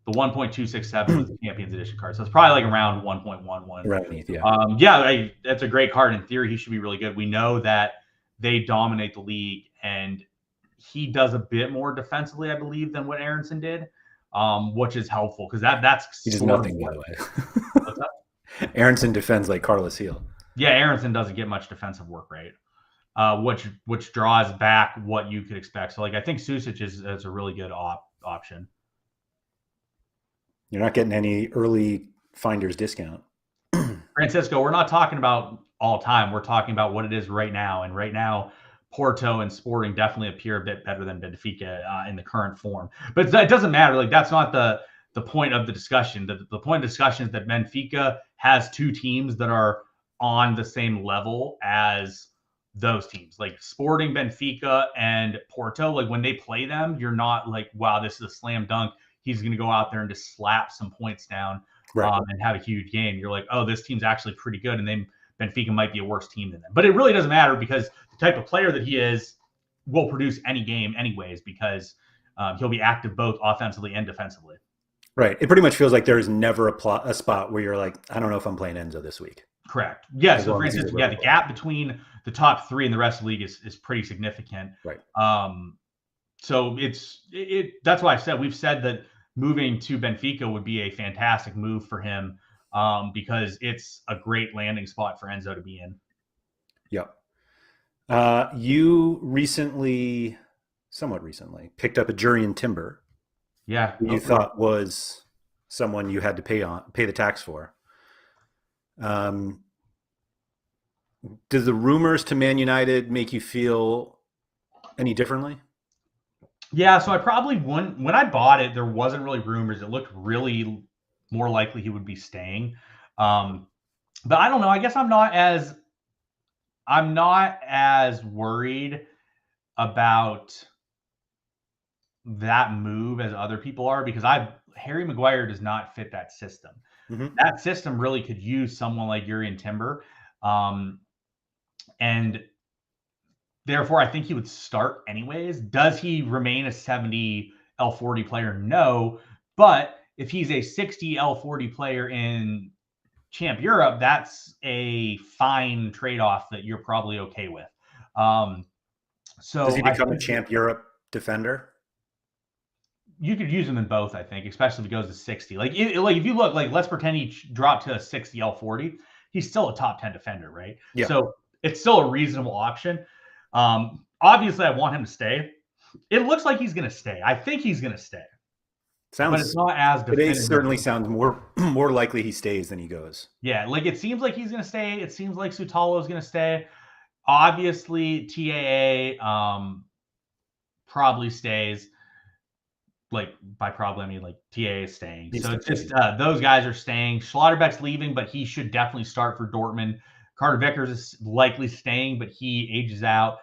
The 1.267 was the Champions Edition card, so it's probably like around 1.11. Around ETH, yeah. Yeah, that's a great card. In theory, he should be really good. We know that they dominate the league, and he does a bit more defensively, I believe, than what Aronson did, which is helpful because that's he does nothing, by the way. What's up? Aronson defends like Carlos Heel. Yeah, Aronson doesn't get much defensive work rate, which draws back what you could expect. So, like, I think Sucic is a really good option. You're not getting any early finder's discount. Francisco, we're not talking about all time. We're talking about what it is right now. And right now, Porto and Sporting definitely appear a bit better than Benfica in the current form. But it doesn't matter. Like, that's not the point of the discussion. The point of discussion is that Benfica has 2 teams that are on the same level as those teams. Like Sporting, Benfica, and Porto, like when they play them, you're not like, wow, this is a slam dunk. He's going to go out there and just slap some points down and have a huge game. You're like, oh, this team's actually pretty good. And then Benfica might be a worse team than them. But it really doesn't matter because the type of player that he is will produce any game anyways because he'll be active both offensively and defensively. Right. It pretty much feels like there is never a spot where you're like, I don't know if I'm playing Enzo this week. Correct. Yeah. So for instance, the gap between the top 3 and the rest of the league is pretty significant. Right. So that's why we've said that moving to Benfica would be a fantastic move for him because it's a great landing spot for Enzo to be in. Yep. You somewhat recently, picked up a Jurriën Timber. Yeah. You thought was someone you had to pay the tax for. Does the rumors to Man United make you feel any differently? Yeah, so I probably when I bought it, there wasn't really rumors. It looked really more likely he would be staying. But I don't know. I guess I'm not as worried about that move as other people are because Harry Maguire does not fit that system. Mm-hmm. That system really could use someone like Jurriën Timber. And therefore, I think he would start anyways. Does he remain a 70 L40 player? No. But if he's a 60 L40 player in Champ Europe, that's a fine trade-off that you're probably okay with. So does he become a Champ Europe defender? You could use him in both, I think, especially if he goes to 60. Like if you look, like let's pretend he dropped to a 60 L40, he's still a top 10 defender, right? Yeah. So it's still a reasonable option. Obviously, I want him to stay. It looks like he's going to stay. I think he's going to stay. But it's not as definitive. Today certainly sounds more likely he stays than he goes. Yeah, like it seems like he's going to stay. It seems like Sutalo is going to stay. Obviously, TAA probably stays. Like by probably, I mean like TAA is staying. So it's just those guys are staying. Schlotterbeck's leaving, but he should definitely start for Dortmund. Carter Vickers is likely staying, but he ages out.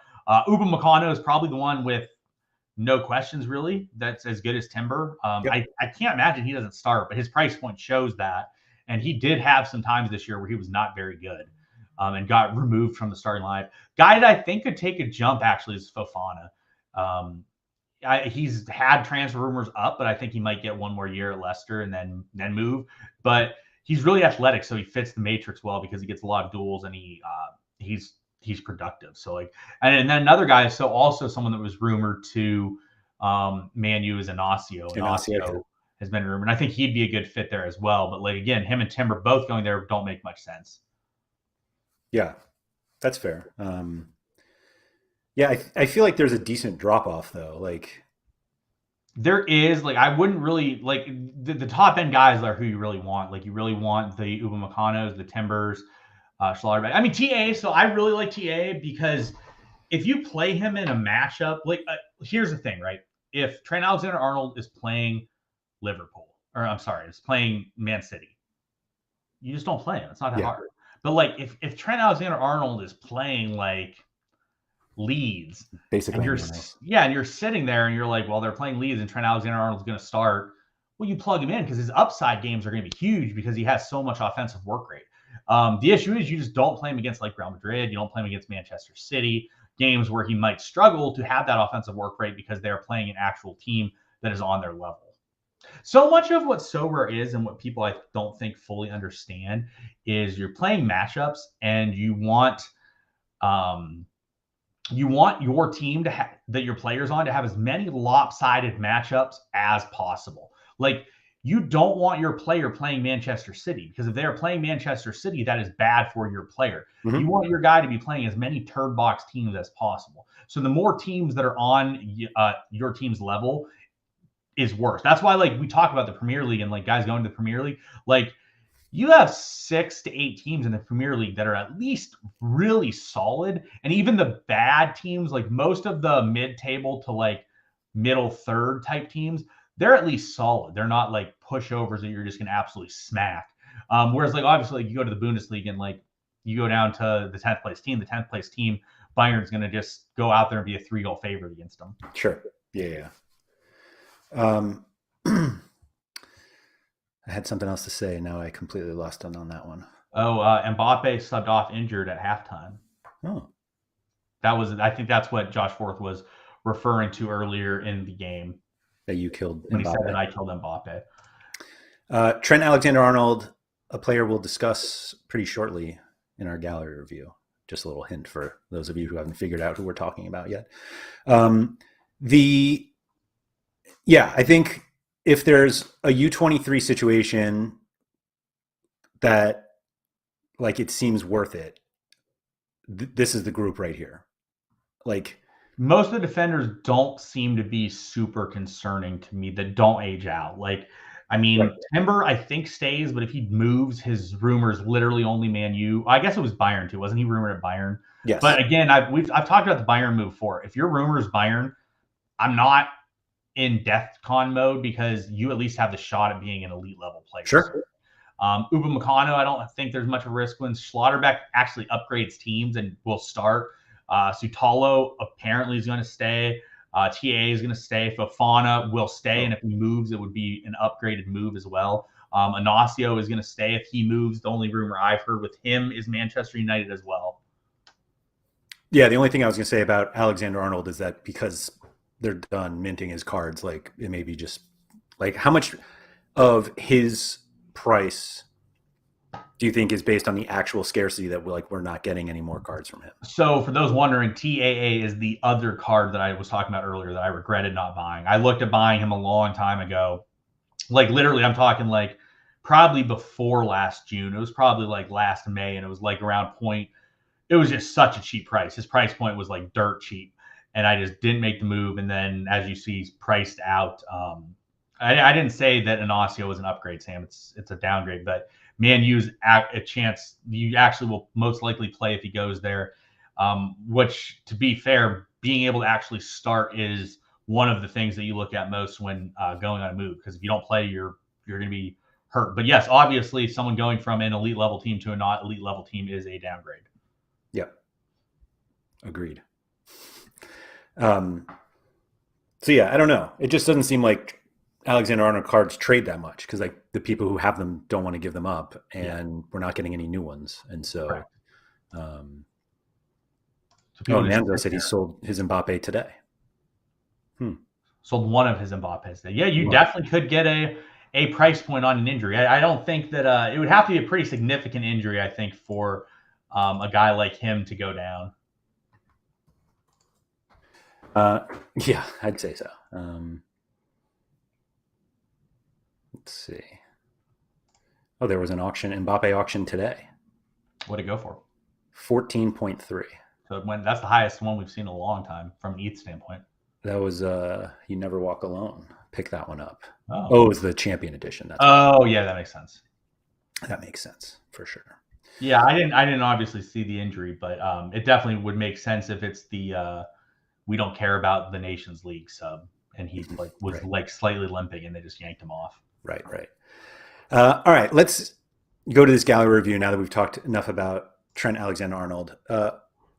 Uba Meccano is probably the one with no questions, really. That's as good as Timber. Yep. I can't imagine he doesn't start, but his price point shows that. And he did have some times this year where he was not very good and got removed from the starting lineup. Guy that I think could take a jump, actually, is Fofana. He's had transfer rumors up, but I think he might get one more year at Leicester and then move. But he's really athletic, so he fits the matrix well because he gets a lot of duels and he's productive. So like, and then another guy, so also someone that was rumored to Man U is Inacio. Inacio has been rumored. And I think he'd be a good fit there as well. But like again, him and Timber both going there don't make much sense. Yeah, that's fair. Yeah, I feel like there's a decent drop off though. Like there is like I wouldn't really like the top end guys are who you really want. Like you really want the Upamecano's, the Timbers, Sorare. I mean TA. So I really like TA because if you play him in a matchup, like here's the thing, right? If Trent Alexander-Arnold is playing Liverpool, or I'm sorry, is playing Man City, you just don't play him. It's not that hard. But like if Trent Alexander-Arnold is playing like Leeds, basically, and you're sitting there and you're like, well, they're playing Leeds and Trent Alexander-Arnold's going to start. Well, you plug him in because his upside games are going to be huge because he has so much offensive work rate. The issue is you just don't play him against like Real Madrid. You don't play him against Manchester City, games where he might struggle to have that offensive work rate because they're playing an actual team that is on their level. So much of what Sorare is and what people I don't think fully understand is you're playing matchups and you want your team to have that your players on to have as many lopsided matchups as possible. Like you don't want your player playing Manchester City because if they're playing Manchester City, that is bad for your player. Mm-hmm. You want your guy to be playing as many turd box teams as possible. So the more teams that are on your team's level is worse. That's why like we talk about the Premier League and like guys going to the Premier League, like you have 6 to 8 teams in the Premier League that are at least really solid. And even the bad teams, like most of the mid-table to like middle third type teams, they're at least solid. They're not like pushovers that you're just going to absolutely smack. Whereas like obviously like, you go to the Bundesliga and like you go down to the 10th place team, Bayern's going to just go out there and be a 3-goal favorite against them. Sure. Yeah. I had something else to say. Now I completely lost on that one. Mbappe subbed off injured at halftime. Oh. I think that's what Josh Forth was referring to earlier in the game. That you killed when Mbappe. He said that I killed Mbappe. Trent Alexander-Arnold, a player we'll discuss pretty shortly in our gallery review. Just a little hint for those of you who haven't figured out who we're talking about yet. I think if there's a U23 situation that like it seems worth it, this is the group right here. Like most of the defenders don't seem to be super concerning to me that don't age out. Like, I mean, right. Timber, I think stays, but if he moves, his rumors literally only Man U. I guess it was Bayern too, wasn't he rumored at Bayern? Yes. But again, I've talked about the Bayern move before. If your rumor is Bayern, I'm not in DEFCON mode because you at least have the shot at being an elite level player. Sure. Upamecano, I don't think there's much of a risk when Schlotterbeck actually upgrades teams and will start. Sutalo apparently is going to stay. TA is going to stay. Fofana will stay, and if he moves, it would be an upgraded move as well. Inacio is going to stay if he moves. The only rumor I've heard with him is Manchester United as well. Yeah, the only thing I was going to say about Alexander-Arnold is that because they're done minting his cards, like it may be just like how much of his price do you think is based on the actual scarcity that we're not getting any more cards from him? So for those wondering, TAA is the other card that I was talking about earlier that I regretted not buying. I looked at buying him a long time ago. Like literally, I'm talking like probably before last June. It was probably like last May, and it was like around point. It was just such a cheap price. His price point was like dirt cheap, and I just didn't make the move. And then, as you see, he's priced out. I didn't say that Inacio was an upgrade, Sam. It's a downgrade, but Man U's a chance you actually will most likely play if he goes there. Which, to be fair, being able to actually start is one of the things that you look at most when going on a move. Because if you don't play, you're going to be hurt. But yes, obviously, someone going from an elite level team to a not elite level team is a downgrade. Yep. Agreed. So yeah, I don't know. It just doesn't seem like Alexander-Arnold cards trade that much because like the people who have them don't want to give them up, and we're not getting any new ones. And so, Nando said he sold his Mbappe today. Sold one of his Mbappes today. Yeah, you definitely could get a price point on an injury. I don't think that it would have to be a pretty significant injury, I think, for a guy like him to go down. Yeah, I'd say so. Let's see. Oh, there was an auction, Mbappe auction today. What did it go for? 14.3. So that's the highest one we've seen in a long time from an ETH standpoint. That was You Never Walk Alone. Pick that one up. Oh, it was the Champion Edition. Yeah, that makes sense. That makes sense for sure. Yeah, I didn't obviously see the injury, but it definitely would make sense if it's the we don't care about the Nations League sub, and he was slightly limping, and they just yanked him off. Right. All right, let's go to this gallery review now that we've talked enough about Trent Alexander-Arnold. A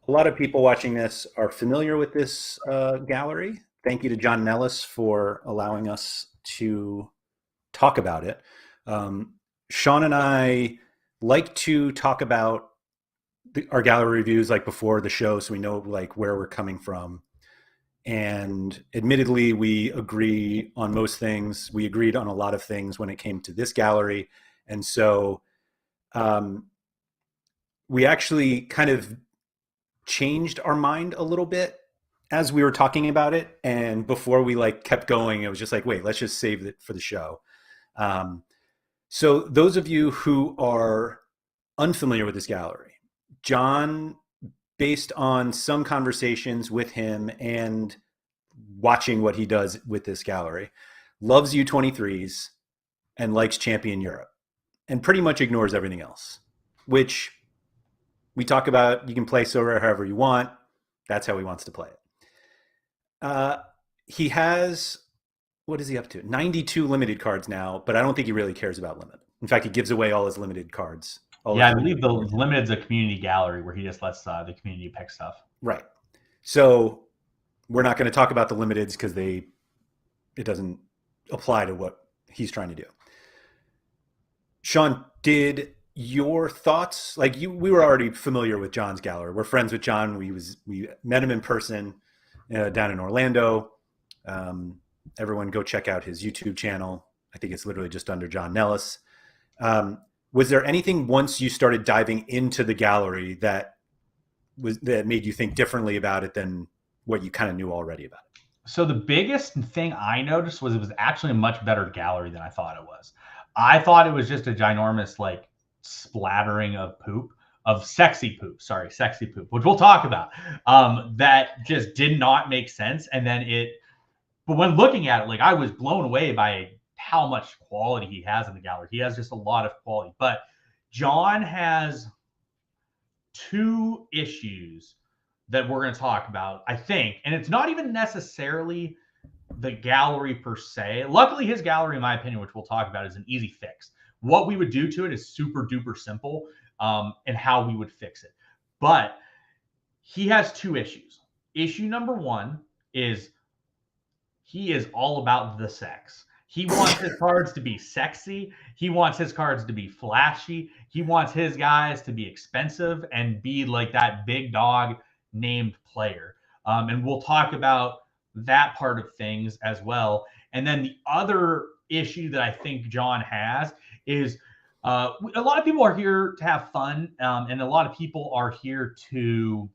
lot of people watching this are familiar with this gallery. Thank you to John Nellis for allowing us to talk about it. Sean and I like to talk about our gallery reviews before the show, so we know where we're coming from. And admittedly, we agree on most things. We agreed on a lot of things when it came to this gallery. And so we actually kind of changed our mind a little bit as we were talking about it. And before we kept going, it was just wait, let's just save it for the show. So those of you who are unfamiliar with this gallery, John, based on some conversations with him and watching what he does with this gallery, loves U23s and likes Champion Europe and pretty much ignores everything else, which we talk about. You can play Sorare however you want. That's how he wants to play it. He has, what is he up to? 92 limited cards now, but I don't think he really cares about limit. In fact, he gives away all his limited cards. I believe the limited's a community gallery where he just lets the community pick stuff. Right. So we're not going to talk about the limiteds because it doesn't apply to what he's trying to do. Sean, did your thoughts, we were already familiar with John's gallery. We're friends with John. We met him in person down in Orlando. Everyone go check out his YouTube channel. I think it's literally just under John Nellis. Was there anything once you started diving into the gallery that made you think differently about it than what you kind of knew already about it? So the biggest thing I noticed was it was actually a much better gallery than I thought it was. I thought it was just a ginormous splattering of sexy poop, which we'll talk about. That just did not make sense. And then but when looking at it, I was blown away by how much quality he has in the gallery. He has just a lot of quality. But John has two issues that we're going to talk about, I think. And it's not even necessarily the gallery per se. Luckily, his gallery, in my opinion, which we'll talk about, is an easy fix. What we would do to it is super duper simple, and how we would fix it. But he has two issues. Issue number one is he is all about the sex. He wants his cards to be sexy. He wants his cards to be flashy. He wants his guys to be expensive and be like that big dog named player. And we'll talk about that part of things as well. And then the other issue that I think John has is a lot of people are here to have fun, and a lot of people are here to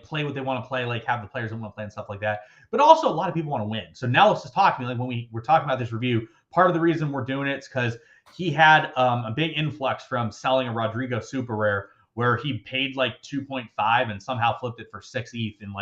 play what they want to play, have the players that want to play and stuff like that. But also a lot of people want to win. So now let's just talk to me. When we were talking about this review, part of the reason we're doing it is because he had a big influx from selling a Rodrigo super rare where he paid 2.5 and somehow flipped it for 6 ETH in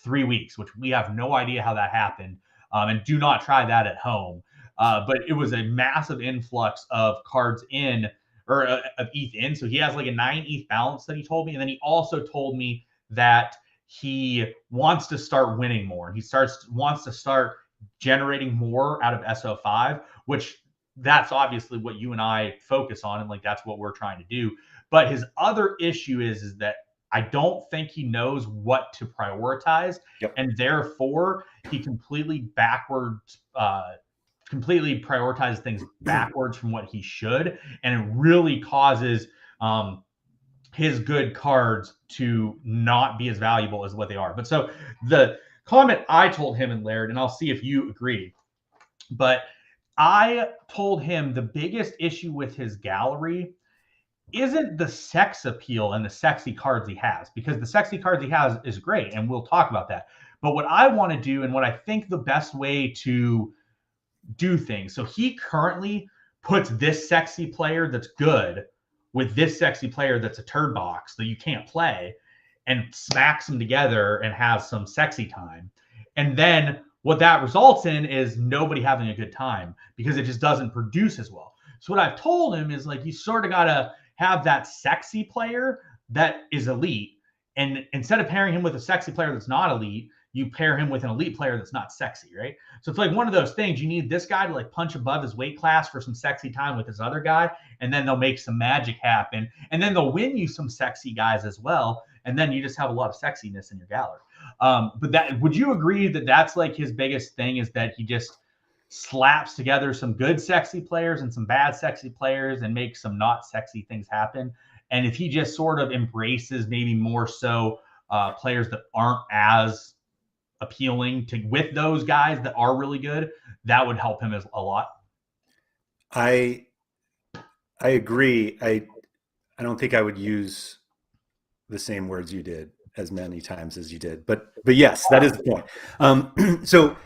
3 weeks, which we have no idea how that happened. And do not try that at home. But it was a massive influx of cards in, or of ETH in. So he has a 9 ETH balance that he told me. And then he also told me that he wants to start winning more. He wants to start generating more out of SO5, which that's obviously what you and I focus on. And that's what we're trying to do. But his other issue is that I don't think he knows what to prioritize. Yep. And therefore he completely prioritizes things backwards from what he should. And it really causes his good cards to not be as valuable as what they are. But so the comment I told him and Laird, and I'll see if you agree, but I told him the biggest issue with his gallery isn't the sex appeal and the sexy cards he has, because the sexy cards he has is great, and we'll talk about that. But what I want to do, and what I think the best way to do things. So he currently puts this sexy player that's good with this sexy player that's a turd box that you can't play, and smacks them together and has some sexy time. And then what that results in is nobody having a good time because it just doesn't produce as well. So what I've told him is like, you sort of got to have that sexy player that is elite. And instead of pairing him with a sexy player that's not elite, you pair him with an elite player that's not sexy, right? So it's like one of those things. You need this guy to like punch above his weight class for some sexy time with this other guy, and then they'll make some magic happen. And then they'll win you some sexy guys as well. And then you just have a lot of sexiness in your gallery. But that, would you agree that that's like his biggest thing, is that he just slaps together some good sexy players and some bad sexy players and makes some not sexy things happen? And if he just sort of embraces maybe more so players that aren't as appealing to with those guys that are really good, that would help him a lot. I agree. I don't think I would use the same words you did as many times as you did, but yes, that is the point. So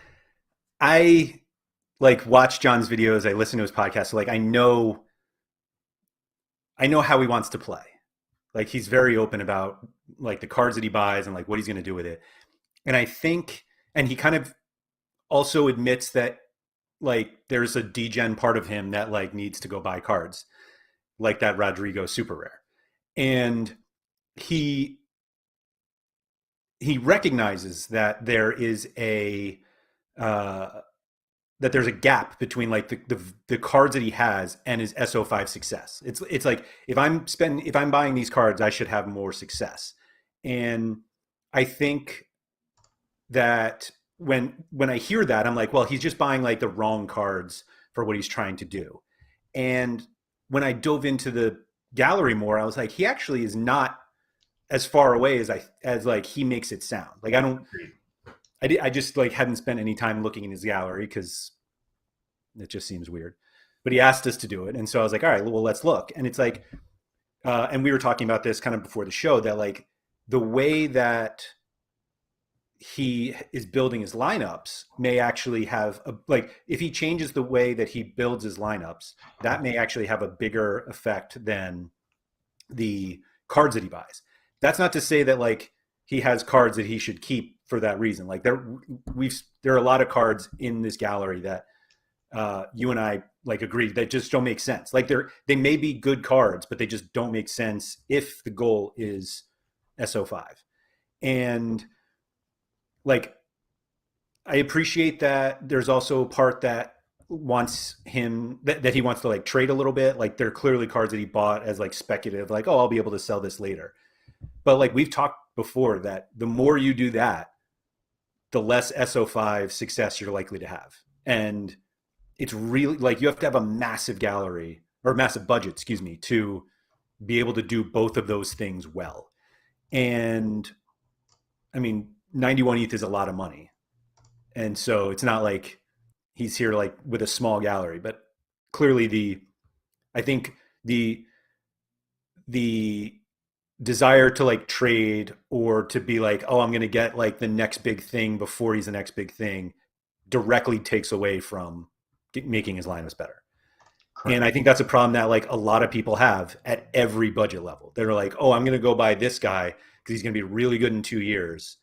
I like watch John's videos. I listen to his podcast. So like I know how he wants to play. Like he's very open about like the cards that he buys and like what he's going to do with it. And I think, and he kind of also admits that like there's a degen part of him that like needs to go buy cards, like that Rodrigo super rare. And he recognizes that there is a that there's a gap between like the cards that he has and his SO5 success. It's like if I'm buying these cards, I should have more success. And I think that when I hear that, I'm like, well, he's just buying like the wrong cards for what he's trying to do. And when I dove into the gallery more, I was like, he actually is not as far away as like he makes it sound. Like I just like hadn't spent any time looking in his gallery because it just seems weird. But he asked us to do it, and so I was like, all right, well, let's look. And it's like, and we were talking about this kind of before the show, that like the way that he is building his lineups may actually have like if he changes the way that he builds his lineups, that may actually have a bigger effect than the cards that he buys. That's not to say that like he has cards that he should keep for that reason. Like there are a lot of cards in this gallery that you and I like agree that just don't make sense. Like they may be good cards, but they just don't make sense if the goal is SO5. And like I appreciate that there's also a part that wants him that he wants to like trade a little bit. Like there are clearly cards that he bought as like speculative, like, oh, I'll be able to sell this later. But like we've talked before, that the more you do that, the less SO5 success you're likely to have. And it's really like you have to have a massive gallery or massive budget, excuse me, to be able to do both of those things well. And I mean, 91 ETH is a lot of money. And so it's not like he's here like with a small gallery, but clearly I think the desire to like trade or to be like, oh, I'm going to get like the next big thing before he's the next big thing directly takes away from making his lineups better. Correct. And I think that's a problem that like a lot of people have at every budget level. They're like, oh, I'm going to go buy this guy because he's going to be really good in 2 years.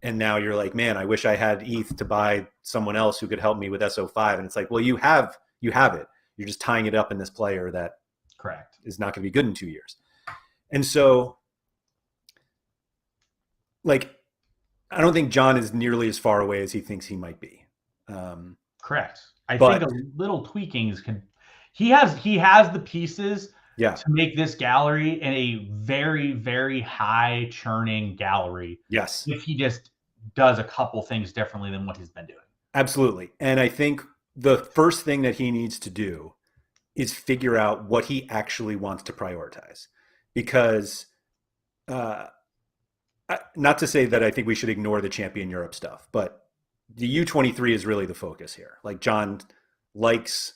And now you're like, man, I wish I had ETH to buy someone else who could help me with SO5. And it's like, well, you have it. You're just tying it up in this player that correct is not going to be good in 2 years. And so like, I don't think John is nearly as far away as he thinks he might be. Correct. I think a little tweakings can. He has the pieces to make this gallery in a very, very high churning gallery. Yes. If he just does a couple things differently than what he's been doing. Absolutely. And I think the first thing that he needs to do is figure out what he actually wants to prioritize. Because not to say that I think we should ignore the Champion Europe stuff, but the U23 is really the focus here. Like John likes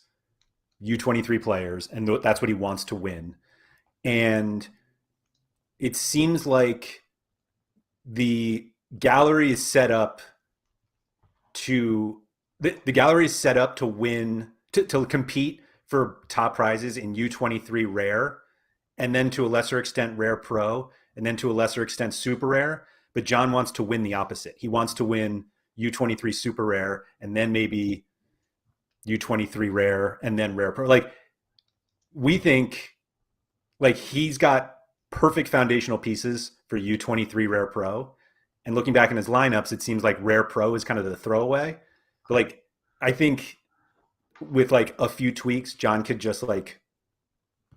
U23 players, and that's what he wants to win. And it seems like the gallery is set up to The gallery is set up to win, to compete for top prizes in U23 rare, and then to a lesser extent rare pro, and then to a lesser extent super rare. But John wants to win the opposite. He wants to win U23 super rare, and then maybe U23 rare, and then rare pro. Like, we think like he's got perfect foundational pieces for U23 rare pro. And looking back in his lineups, it seems like rare pro is kind of the throwaway. But like, I think with like a few tweaks, John could just like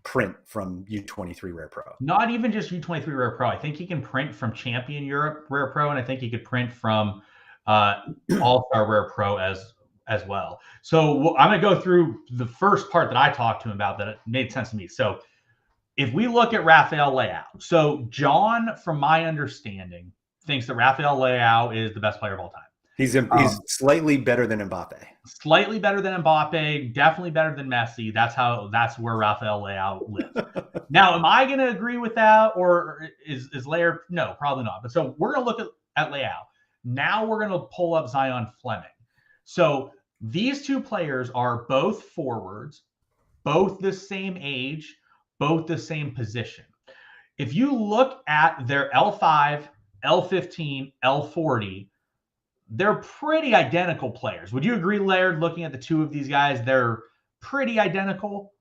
print from U23 Rare Pro. Not even just U23 Rare Pro. I think he can print from Champion Europe Rare Pro, and I think he could print from All-Star Rare Pro as well. So I'm going to go through the first part that I talked to him about that it made sense to me. So if we look at Rafael Leao, so John, from my understanding, thinks that Rafael Leao is the best player of all time. He's slightly better than Mbappe. Slightly better than Mbappe, definitely better than Messi. That's where Rafael Leao lives. Now, am I going to agree with that, or is Leao? No, probably not. But so we're going to look at Leao. Now we're going to pull up Zion Fleming. So these two players are both forwards, both the same age, both the same position. If you look at their L5, L15, L40, they're pretty identical players. Would you agree, Laird, looking at the two of these guys, they're pretty identical?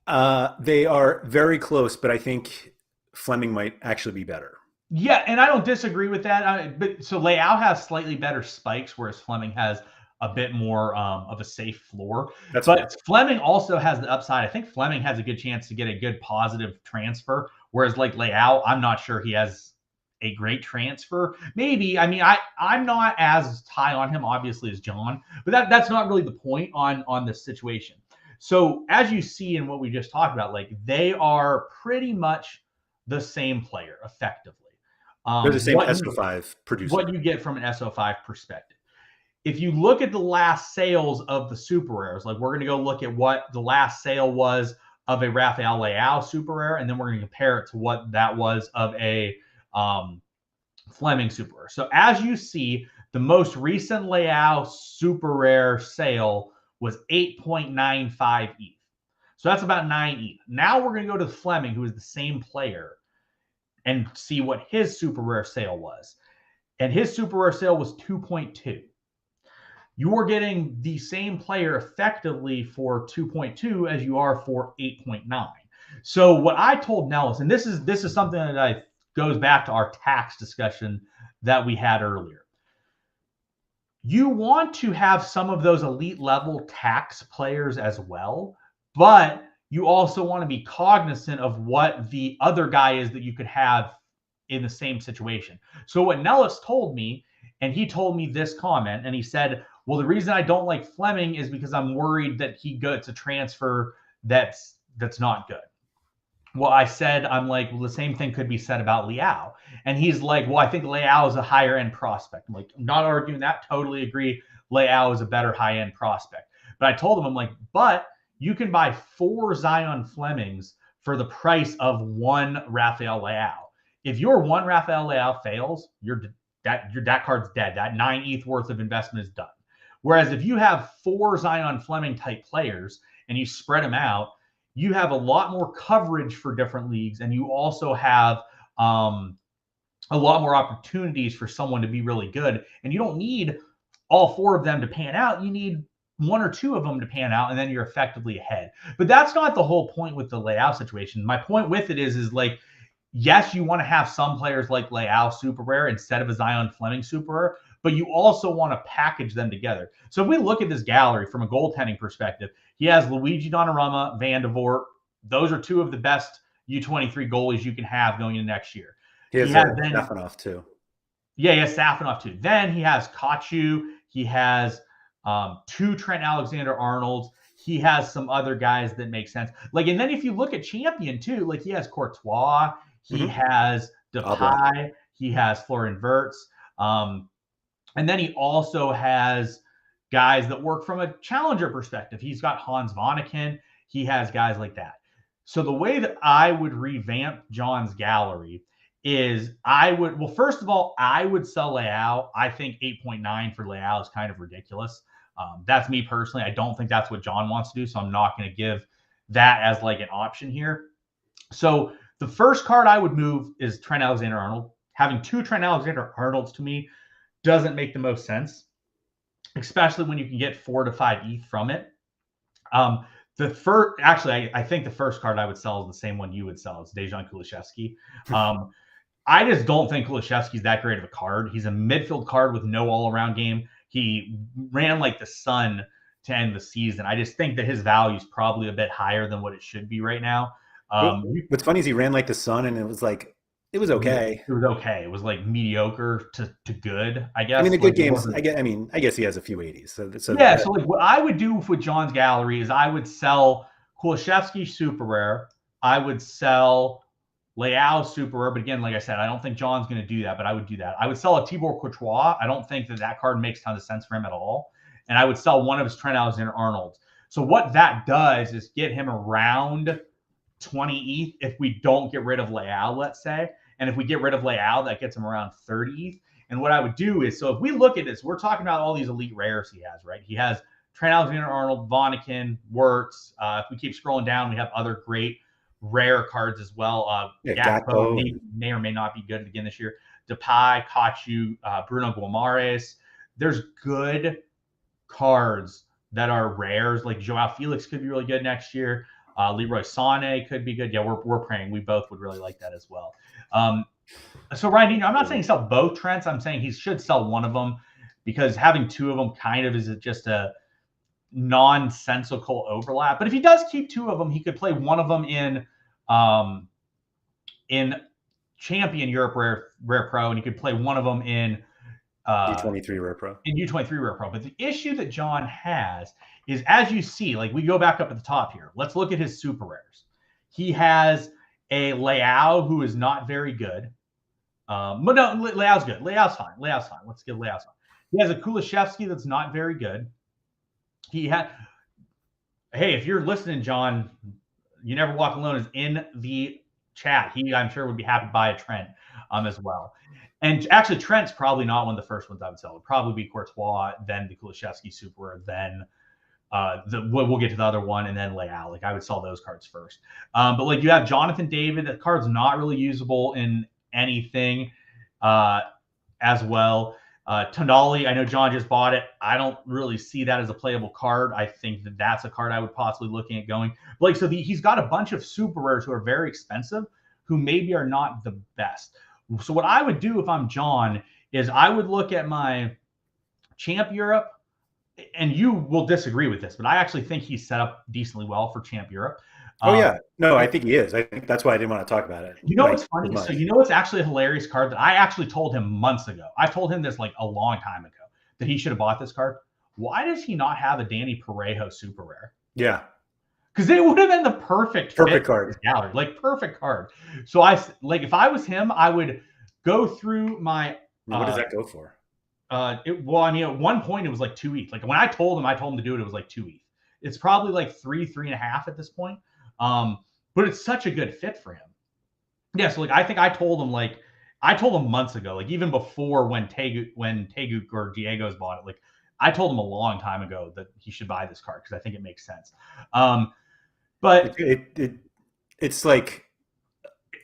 They are very close, but I think Fleming might actually be better. Yeah, and I don't disagree with that. But so Leao has slightly better spikes, whereas Fleming has a bit more of a safe floor. But fair. Fleming also has the upside. I think Fleming has a good chance to get a good positive transfer, whereas like Leao, I'm not sure he has a great transfer. Maybe. I mean, I'm not as high on him, obviously, as John, but that's not really the point on this situation. So as you see in what we just talked about, like they are pretty much the same player effectively. They're the same SO5 producer. What you get from an SO5 perspective. If you look at the last sales of the super rares, like we're going to go look at what the last sale was of a Rafael Leao super rare, and then we're going to compare it to what that was of a Fleming super rare. So as you see, the most recent Leao super rare sale was 8.95 ETH. So that's about 9 ETH. Now we're going to go to Fleming, who is the same player, and see what his super rare sale was. And his super rare sale was 2.2. You are getting the same player effectively for 2.2 as you are for 8.9. So what I told Nellis, and this is something that goes back to our tax discussion that we had earlier. You want to have some of those elite level tax players as well, but you also want to be cognizant of what the other guy is that you could have in the same situation. So what Nellis told me, and he told me this comment, and he said, well, the reason I don't like Fleming is because I'm worried that he gets a transfer that's not good. Well, I said, I'm like, well, the same thing could be said about Leao. And he's like, well, I think Leao is a higher end prospect. I'm like, I'm not arguing that. Totally agree. Leao is a better high end prospect. But I told him, I'm like, but you can buy 4 Zion Flemings for the price of 1 Rafael Leao. If your 1 Rafael Leao fails, that card's dead. That 9 ETH worth of investment is done. Whereas if you have 4 Zion Fleming type players and you spread them out, you have a lot more coverage for different leagues, and you also have a lot more opportunities for someone to be really good. And you don't need all 4 of them to pan out. You need 1 or 2 of them to pan out, and then you're effectively ahead. But that's not the whole point with the Leao situation. My point with it is like, yes, you want to have some players like Leao super rare instead of a Zion Fleming super rare, but you also want to package them together. So if we look at this gallery from a goaltending perspective, he has Luigi Donnarumma, Van de Voort. Those are 2 of the best U23 goalies you can have going into next year. He has Safonov too. Yeah, he has Safonov too. Then he has Kachu. He has 2 Trent Alexander-Arnolds. He has some other guys that make sense. Like, and then if you look at Champion too, like he has Courtois. He has Depay. He has Florian Wirtz. And then he also has guys that work from a challenger perspective. He's got Hans Vanaken. He has guys like that. So the way that I would revamp John's gallery is first of all, I would sell Leao. I think 8.9 for Leao is kind of ridiculous. That's me personally. I don't think that's what John wants to do, so I'm not going to give that as like an option here. So the first card I would move is Trent Alexander-Arnold. Having two Trent Alexander-Arnolds to me doesn't make the most sense, especially when you can get 4 to 5 ETH from it. The first, actually, I think the first card I would sell is the same one you would sell. It's Dejan Kulusevski. I just don't think Kulusevski's that great of a card. He's a midfield card with no all-around game. He ran like the sun to end the season. I just think that his value is probably a bit higher than what it should be right now. What's funny is he ran like the sun, and it was okay. It was okay. It was like mediocre to good, I guess. I mean, the good games. I guess he has a few 80s. So like what I would do with John's gallery is I would sell Kulusevski super rare. I would sell Leao super rare, but again, like I said, I don't think John's going to do that, but I would do that. I would sell a Thibaut Courtois. I don't think that card makes tons of sense for him at all. And I would sell one of his Trent Alexander-Arnolds. So what that does is get him around 20 ETH if we don't get rid of Leao, let's say. And if we get rid of Leao, that gets him around 30 ETH. And what I would do is, so if we look at this, we're talking about all these elite rares he has, right? He has Trent Alexander-Arnold, Vonnekin, Wirtz. If we keep scrolling down, we have other great rare cards as well. Gakpo may or may not be good again this year. Depay, Kachu, Bruno Guimaraes. There's good cards that are rares. Like Joao Felix could be really good next year. Leroy Sané could be good. Yeah, we're praying. We both would really like that as well. So Lairdinho, I'm not saying sell both Trents. I'm saying he should sell one of them because having two of them kind of is just a nonsensical overlap. But if he does keep two of them, he could play one of them in Champion Europe Rare Pro, and he could play one of them in U23 Rare Pro. In U23 Rare Pro. But the issue that John has is, as you see, like we go back up at the top here. Let's look at his super rares. He has a Leao who is not very good. But no, Leao's good. Leao's fine. Let's get Leao's fine. He has a Kulusevski that's not very good. Hey, if you're listening, John, You Never Walk Alone is in the chat. He, I'm sure, would be happy to buy a Trent as well. And actually, Trent's probably not one of the first ones I would sell. It would probably be Courtois, then the Kulusevski super, then we'll get to the other one, and then Leao. Like I would sell those cards first. But like you have Jonathan David. That card's not really usable in anything as well. Tondali, I know John just bought it. I don't really see that as a playable card. I think that that's a card I would possibly looking at going. But like, so he's got a bunch of super rares who are very expensive, who maybe are not the best. So what I would do if I'm John is I would look at my Champ Europe, and you will disagree with this, but I actually think he's set up decently well for Champ Europe. Yeah. No, I think he is. I think that's why I didn't want to talk about it. You know what's funny? So you know what's actually a hilarious card that I actually told him months ago. I told him this like a long time ago that he should have bought this card. Why does he not have a Danny Parejo super rare? Yeah. Because it would have been the perfect card. Gallery, like perfect card. So if I was him, I would go through my. What does that go for? Well, I mean, at one point it was like 2 ETH. Like when I told him to do it, it was like 2 ETH. It's probably like 3.5 at this point. But it's such a good fit for him. Yeah, so like I think I told him months ago, like even before when Tegut or Diego's bought it, like I told him a long time ago that he should buy this card because I think it makes sense. But it's like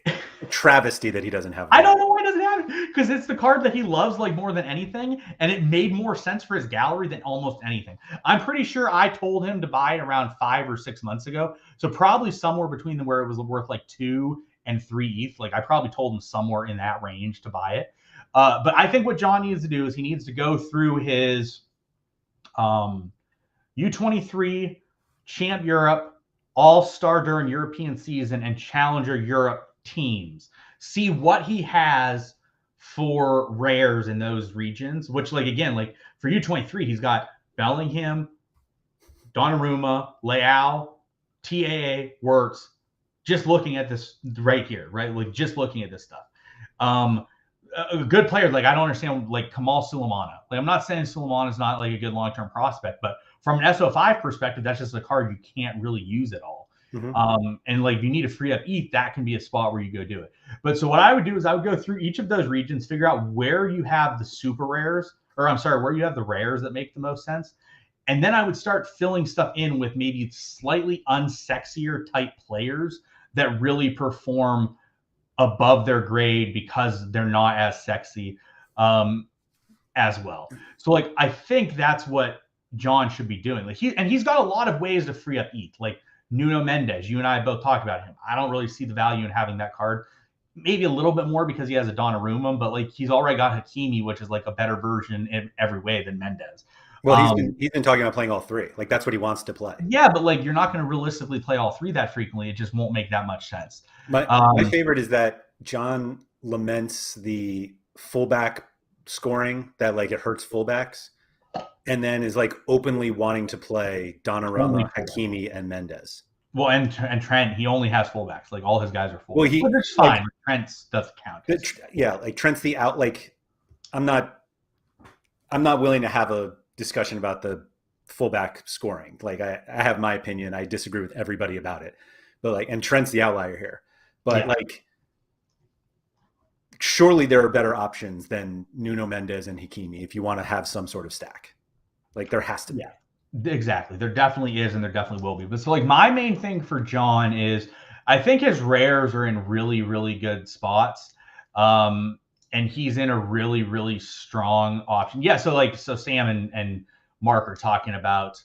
a travesty that he doesn't have. I don't know why he doesn't have it, because it's the card that he loves like more than anything, and it made more sense for his gallery than almost anything. I'm pretty sure I told him to buy it around 5 or 6 months ago, so probably somewhere between where it was worth like 2 and 3 ETH. Like I probably told him somewhere in that range to buy it. But I think what John needs to do is he needs to go through his U23, Champ Europe, All-Star during European season, and Challenger Europe teams. See what he has for rares in those regions, which like, again, like for U23, he's got Bellingham, Donnarumma, Leao, TAA, Wirtz. Just looking at this right here, right? Like just looking at this stuff. A good player, like I don't understand, like Kamal Sulemana. Like I'm not saying Sulemana is not like a good long-term prospect, but from an SO5 perspective, that's just a card you can't really use at all. Mm-hmm. And like you need to free up ETH, that can be a spot where you go do it. But so what I would do is I would go through each of those regions, figure out where you have the super rares, or I'm sorry, where you have the rares that make the most sense, And then I would start filling stuff in with maybe slightly unsexier type players that really perform above their grade because they're not as sexy as well. So like I think that's what John should be doing. Like he's got a lot of ways to free up ETH. Like Nuno Mendes, you and I both talked about him. I don't really see the value in having that card. Maybe a little bit more because he has a Donnarumma, but like he's already got Hakimi, which is like a better version in every way than Mendes. Well, he's been talking about playing all three. Like that's what he wants to play. Yeah, but like you're not going to realistically play all three that frequently. It just won't make that much sense. My favorite is that John laments the fullback scoring, that like it hurts fullbacks, and then is like openly wanting to play Donnarumma, Hakimi, and Mendes. Well, and Trent, he only has fullbacks. Like all his guys are fullbacks. Well, it's fine. Like, Trent doesn't count. Yeah, like Trent's the out. Like I'm not willing to have a discussion about the fullback scoring. Like I have my opinion. I disagree with everybody about it, but like, and Trent's the outlier here. But like, surely there are better options than Nuno Mendes and Hakimi if you want to have some sort of stack. Like there has to be. Yeah, exactly. There definitely is, and there definitely will be. But so like my main thing for John is I think his rares are in really, really good spots. And he's in a really, really strong option. Yeah, so Sam and Mark are talking about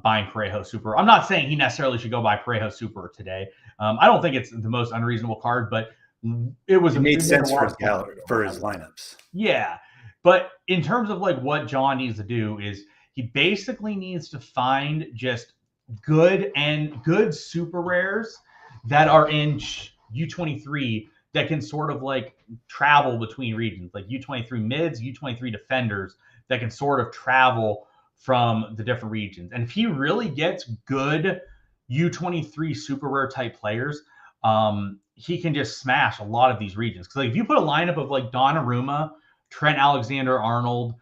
buying Parejo Super. I'm not saying he necessarily should go buy Parejo Super today. I don't think it's the most unreasonable card, but it made sense for his lineups. Yeah, but in terms of like what John needs to do is he basically needs to find just good super rares that are in U23 that can sort of like travel between regions, like U23 mids, U23 defenders that can sort of travel from the different regions. And if he really gets good U23 super rare type players, he can just smash a lot of these regions. Because like if you put a lineup of like Donnarumma, Trent Alexander-Arnold,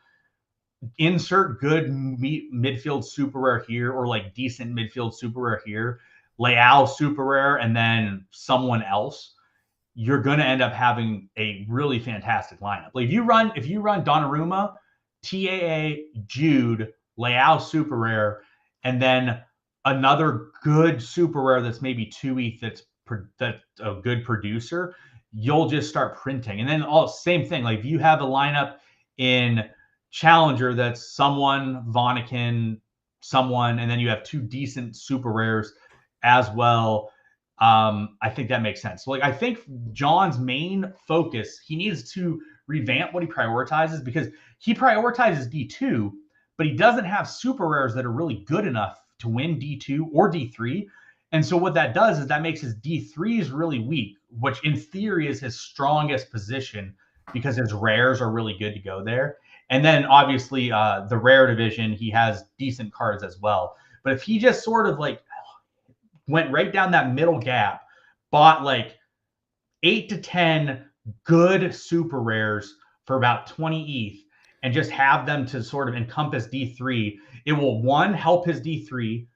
insert good midfield super rare here, or like decent midfield super rare here, Leao super rare, and then someone else, you're going to end up having a really fantastic lineup. Like if you run Donnarumma, TAA, Jude, Leao super rare, and then another good super rare that's maybe 2 ETH that's a good producer, you'll just start printing. And then same thing. Like if you have a lineup in Challenger that's someone, Vonikin, someone, and then you have 2 decent super rares as well, I think that makes sense. So like I think John's main focus, he needs to revamp what he prioritizes, because he prioritizes D2, but he doesn't have super rares that are really good enough to win D2 or D3. And so what that does is that makes his D3s really weak, which in theory is his strongest position because his rares are really good to go there. And then obviously the rare division, he has decent cards as well. But if he just sort of like went right down that middle gap, bought like 8 to 10 good super rares for about 20 ETH, and just have them to sort of encompass D3, it will, 1, help his D3,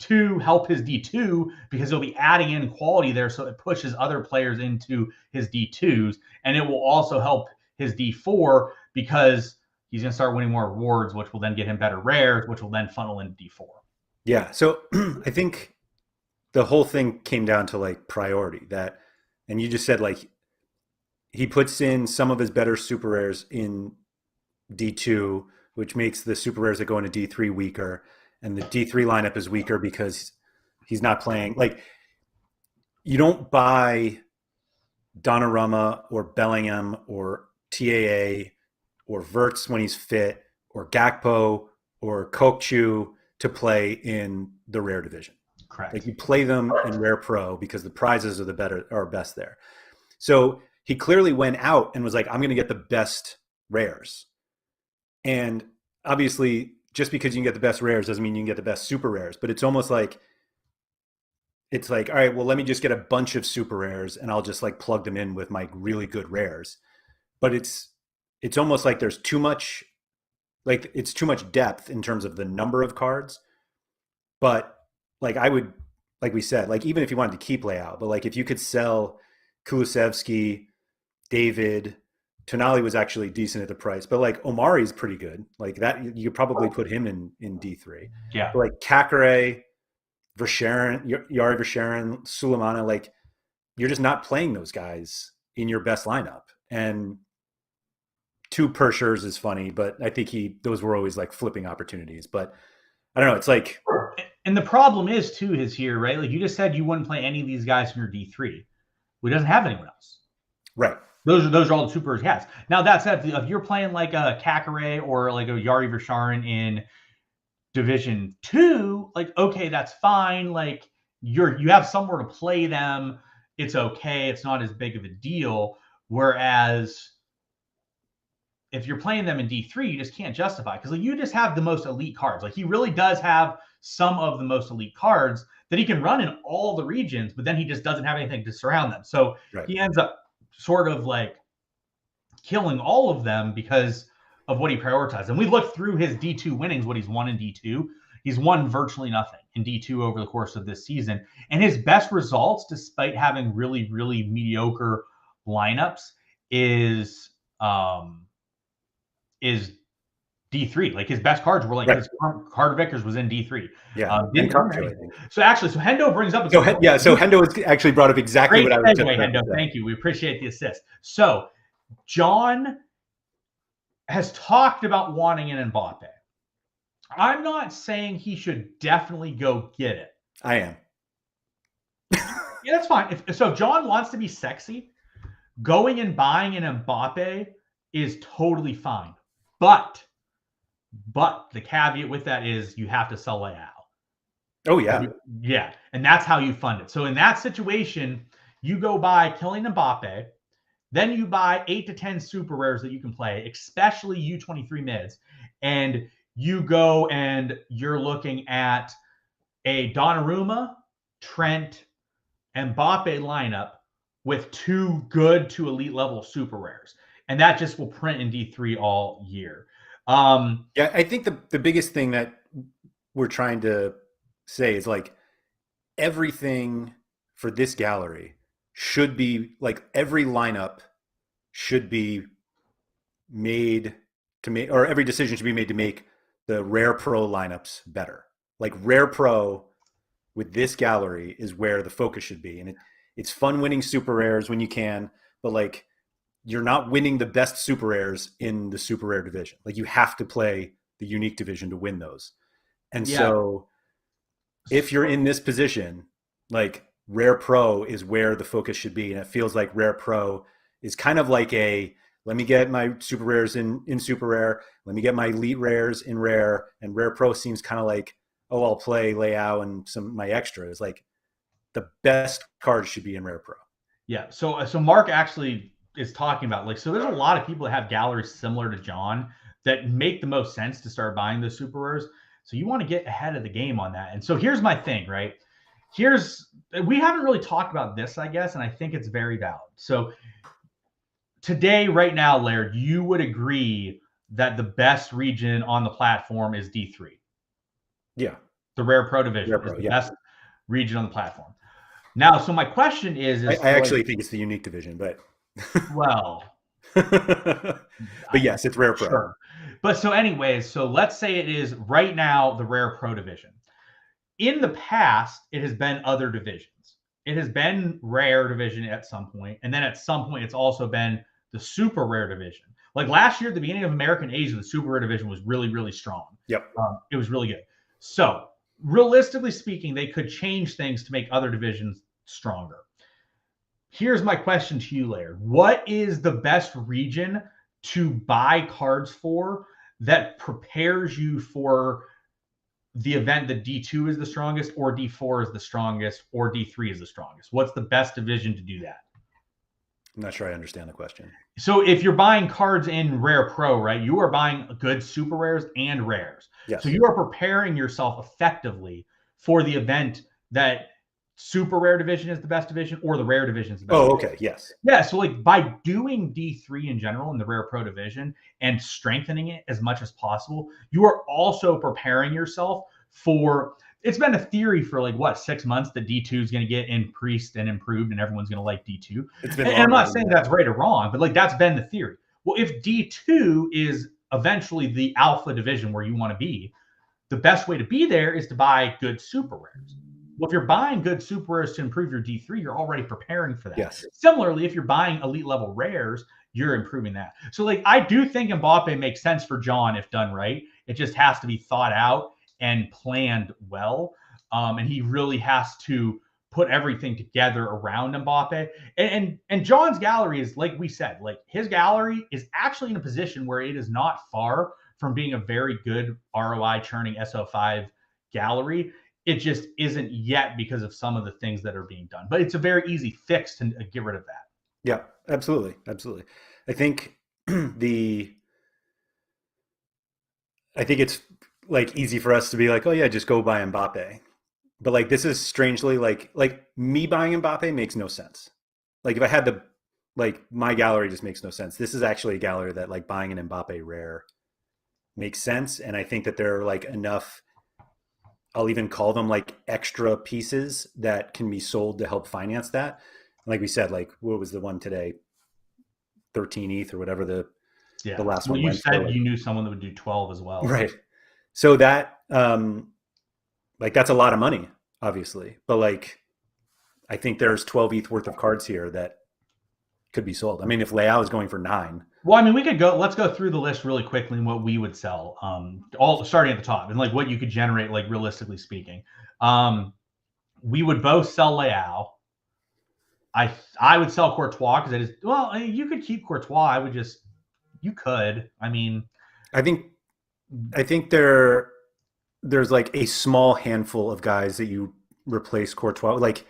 2, help his D2, because he'll be adding in quality there, so it pushes other players into his D2s, and it will also help his D4 because he's going to start winning more rewards, which will then get him better rares, which will then funnel into D4. Yeah, so I think the whole thing came down to like priority, that, and you just said like he puts in some of his better super rares in D2, which makes the super rares that go into D3 weaker, and the D3 lineup is weaker because he's not playing. Like, you don't buy Donnarumma or Bellingham or TAA or Verts when he's fit, or Gakpo or Kokchu to play in the rare division. Correct. Like you play them in Rare Pro because the prizes are best there. So he clearly went out and was like, I'm going to get the best rares. And obviously, just because you can get the best rares doesn't mean you can get the best super rares. But it's almost like, all right, well, let me just get a bunch of super rares and I'll just like plug them in with my really good rares. But it's almost like there's too much, like it's too much depth in terms of the number of cards. But like I would, like we said, like even if you wanted to keep Leao, but like if you could sell Kulusevski, David, Tonali was actually decent at the price, but like Omari's pretty good. Like that, you could probably put him in D3. Yeah. But like Kakare, Verscharen, Yari Verscharen, Sulemana, like you're just not playing those guys in your best lineup. And 2 Pershers is funny, but I think those were always like flipping opportunities. But I don't know. It's like, and the problem is too is here, right? Like you just said, you wouldn't play any of these guys in your D3. He doesn't have anyone else. right. Those are all the supers he has. Now that said, if you're playing like a Kakare or like a Yari Verscharen in Division 2, like okay, that's fine. Like you have somewhere to play them. It's okay. It's not as big of a deal. Whereas if you're playing them in D3, you just can't justify because like, you just have the most elite cards. Like he really does have some of the most elite cards that he can run in all the regions, but then he just doesn't have anything to surround them. So he ends up sort of like killing all of them because of what he prioritized. And we looked through his D2 winnings, what he's won in D2. He's won virtually nothing in D2 over the course of this season. And his best results, despite having really, really mediocre lineups, is D3. Like his best cards were like his card Vickers was in D3. Yeah. So Hendo brings up. So Hendo actually brought up exactly what I was saying. Hendo, thank you. We appreciate the assist. So John has talked about wanting an Mbappe. I'm not saying he should definitely go get it. I am. Yeah, that's fine. If John wants to be sexy, going and buying an Mbappe is totally fine. But the caveat with that is you have to sell Leao. Oh, yeah. Yeah. And that's how you fund it. So in that situation, you go buy Kylian Mbappe, then you buy 8 to 10 super rares that you can play, especially U23 mids. And you go and you're looking at a Donnarumma, Trent, Mbappe lineup with 2 good to elite level super rares. And that just will print in D3 all year. Yeah, I think the biggest thing that we're trying to say is like everything for this gallery should be like every lineup should be made to make, or every decision should be made to make the Rare Pro lineups better. Like Rare Pro with this gallery is where the focus should be. And it's fun winning super rares when you can, but like you're not winning the best super rares in the super rare division. Like you have to play the unique division to win those. And so if you're in this position, like Rare Pro is where the focus should be. And it feels like Rare Pro is kind of like let me get my super rares in super rare. Let me get my elite rares in rare. And Rare Pro seems kind of like, oh, I'll play Leao and my extras. Like the best cards should be in Rare Pro. Yeah. So Mark actually is talking about like, so there's a lot of people that have galleries similar to John that make the most sense to start buying the super rares. So you want to get ahead of the game on that. And so here's my thing, right? We haven't really talked about this, I guess, and I think it's very valid. So today, right now, Laird, you would agree that the best region on the platform is D3. Yeah. The Rare Pro division is the best region on the platform. Now, so my question is I actually think it's the unique division, but well, but yes, it's Rare Pro. Sure. But so anyways, so let's say it is right now the Rare Pro division. In the past, it has been other divisions. It has been Rare division at some point, and then at some point it's also been the Super Rare division. Like last year at the beginning of American Asia, the Super Rare division was really, really strong. Yep. It was really good. So realistically speaking, they could change things to make other divisions stronger. Here's my question to you, Laird. What is the best region to buy cards for that prepares you for the event that D2 is the strongest, or D4 is the strongest, or D3 is the strongest? What's the best division to do that? I'm not sure I understand the question. So if you're buying cards in Rare Pro, right, you are buying good super rares and rares. Yes. So you are preparing yourself effectively for the event that Super Rare division is the best division, or the Rare division is the best division. Okay, yes. Yeah, so like by doing D3 in general in the Rare Pro division and strengthening it as much as possible, you are also preparing yourself for, it's been a theory for like, 6 months that D2 is going to get increased and improved and everyone's going to like D2. And I'm not saying that's right or wrong, but like that's been the theory. Well, if D2 is eventually the alpha division where you want to be, the best way to be there is to buy good super rares. Well, if you're buying good super rares to improve your D3, you're already preparing for that. Yes. Similarly, if you're buying elite level rares, you're improving that. So, like, I do think Mbappe makes sense for John if done right. It just has to be thought out and planned well. And he really has to put everything together around Mbappe. And John's gallery is, like we said, like his gallery is actually in a position where it is not far from being a very good ROI churning SO5 gallery. It just isn't yet because of some of the things that are being done. But it's a very easy fix to get rid of that. Yeah, absolutely. Absolutely. I think it's like easy for us to be like, oh yeah, just go buy Mbappe. But like this is strangely like me buying Mbappe makes no sense. Like if I had to, like my gallery just makes no sense. This is actually a gallery that like buying an Mbappe rare makes sense. And I think that there are like enough, I'll even call them like extra pieces that can be sold to help finance that. Like we said, like what was the one today? 13 ETH or whatever the last one. You went said for, like, you knew someone that would do 12 as well. Right. So that like that's a lot of money, obviously. But like I think there's 12 ETH worth of cards here that could be sold. I mean, if Leao is going for 9. Well, I mean, let's go through the list really quickly and what we would sell. All starting at the top and like what you could generate, like realistically speaking. We would both sell Leao. I would sell Courtois because it is, well, I mean, you could keep Courtois. You could. I mean, I think there's like a small handful of guys that you replace Courtois. Like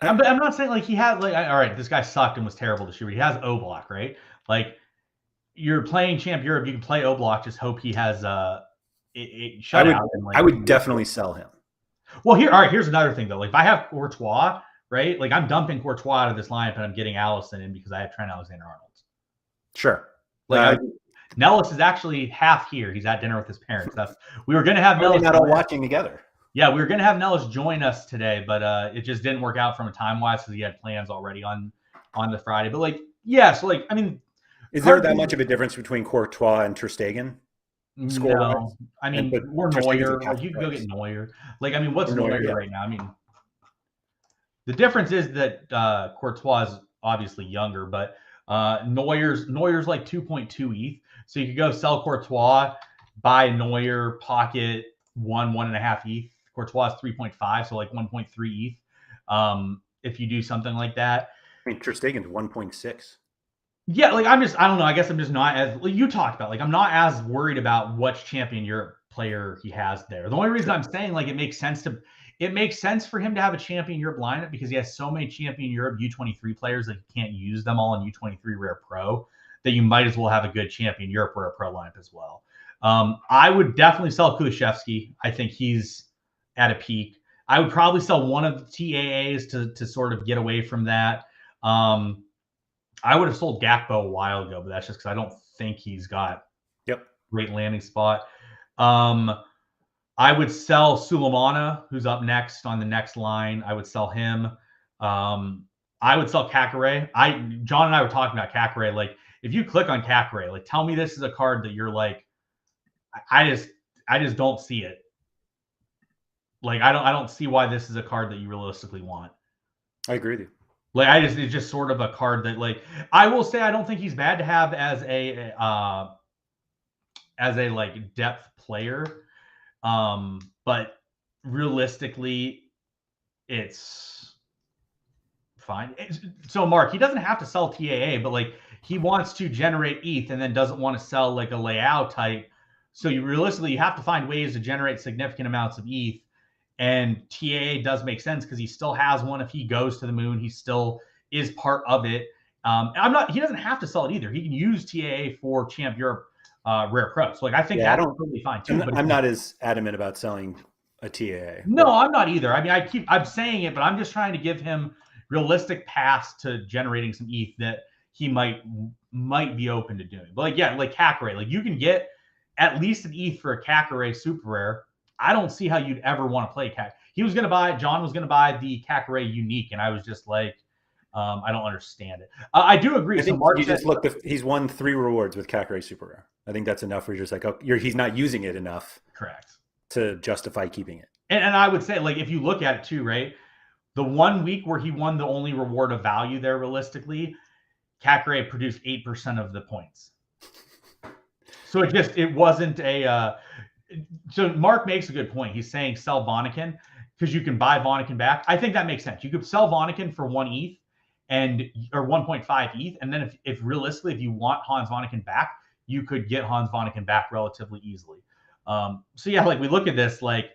I'm not saying like he had like, all right, this guy sucked and was terrible this year. He has Oblak, right? Like you're playing Champ Europe, you can play Oblak. Just hope he has shutout. I would definitely sell him. Well, here's another thing though. Like if I have Courtois, right? Like I'm dumping Courtois out of this lineup and I'm getting Allison in because I have Trent Alexander-Arnold. Sure. Like Nellis is actually half here. He's at dinner with his parents. We were going to have Nellis. Not all watching together. Yeah, we were going to have Nellis join us today, but it just didn't work out from a time-wise because he had plans already on the Friday. But like, yeah, so like, I mean, is there that much of a difference between Courtois and Ter Stegen? No, I mean, or Neuer. Like you can go get Neuer. Like, I mean, what's Neuer right now? I mean, the difference is that Courtois is obviously younger, but Neuer's like 2.2 ETH. So you could go sell Courtois, buy Neuer, pocket 1.5 ETH. Courtois is 3.5, so like 1.3 ETH. If you do something like that. I mean, Ter Stegen's 1.6. Yeah, like I don't know. I guess I'm just not as, like you talked about, like I'm not as worried about which Champion Europe player he has there. The only reason I'm saying like it makes sense for him to have a Champion Europe lineup because he has so many Champion Europe U23 players that he can't use them all in U23 Rare Pro that you might as well have a good Champion Europe Rare Pro lineup as well. I would definitely sell Kulusevski. I think he's at a peak. I would probably sell one of the TAAs to sort of get away from that. I would have sold Gakpo a while ago, but that's just because I don't think he's got great landing spot. I would sell Sulemana, who's up next on the next line. I would sell him. I would sell Kakare. John and I were talking about Kakare. Like, if you click on Kakare, like, tell me this is a card that you're like, I just don't see it. Like, I don't see why this is a card that you realistically want. I agree with you. Like, it's just sort of a card that, like, I will say I don't think he's bad to have as a like depth player. But realistically, it's fine. So Mark, he doesn't have to sell TAA, but like he wants to generate ETH and then doesn't want to sell like a layout type. So you have to find ways to generate significant amounts of ETH. And TAA does make sense because he still has one. If he goes to the moon, he still is part of it. He doesn't have to sell it either. He can use TAA for Champ Europe Rare Pro. So like I think that's totally fine too. I'm not as adamant about selling a TAA. No, I'm not either. I mean, I'm saying it, but I'm just trying to give him realistic paths to generating some ETH that he might be open to doing. But like, yeah, like Kakare, like you can get at least an ETH for a Kakare super rare. I don't see how you'd ever want to play Kakare. John was going to buy the Kakare unique. And I was just like, I don't understand it. I do agree. I think you just look. He's won 3 rewards with CAC Super Rare. I think that's enough. Where you're just like, oh, he's not using it enough. Correct. To justify keeping it. And I would say, like, if you look at it too, right? The 1 week where he won the only reward of value there, realistically, CAC produced 8% of the points. So it wasn't a. So Mark makes a good point. He's saying sell Vonnekin because you can buy Vonnekin back. I think that makes sense. You could sell Vonnekin for 1 ETH or 1.5 ETH, and then if realistically, if you want Hans Vonnekin back, you could get Hans Vonnekin back relatively easily. So yeah, like we look at this, like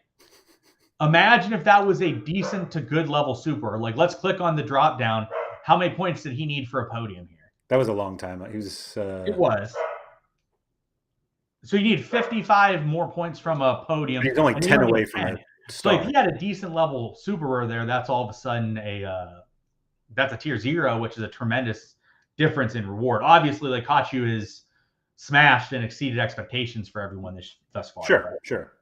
imagine if that was a decent to good level super. Like let's click on the drop down. How many points did he need for a podium here? That was a long time. He was. It was. So you need 55 more points from a podium. He's only 10 away from it. So if he had a decent level super rare there, that's all of a sudden that's a tier 0, which is a tremendous difference in reward. Obviously, like Kachu is smashed and exceeded expectations for everyone thus far. Sure, sure.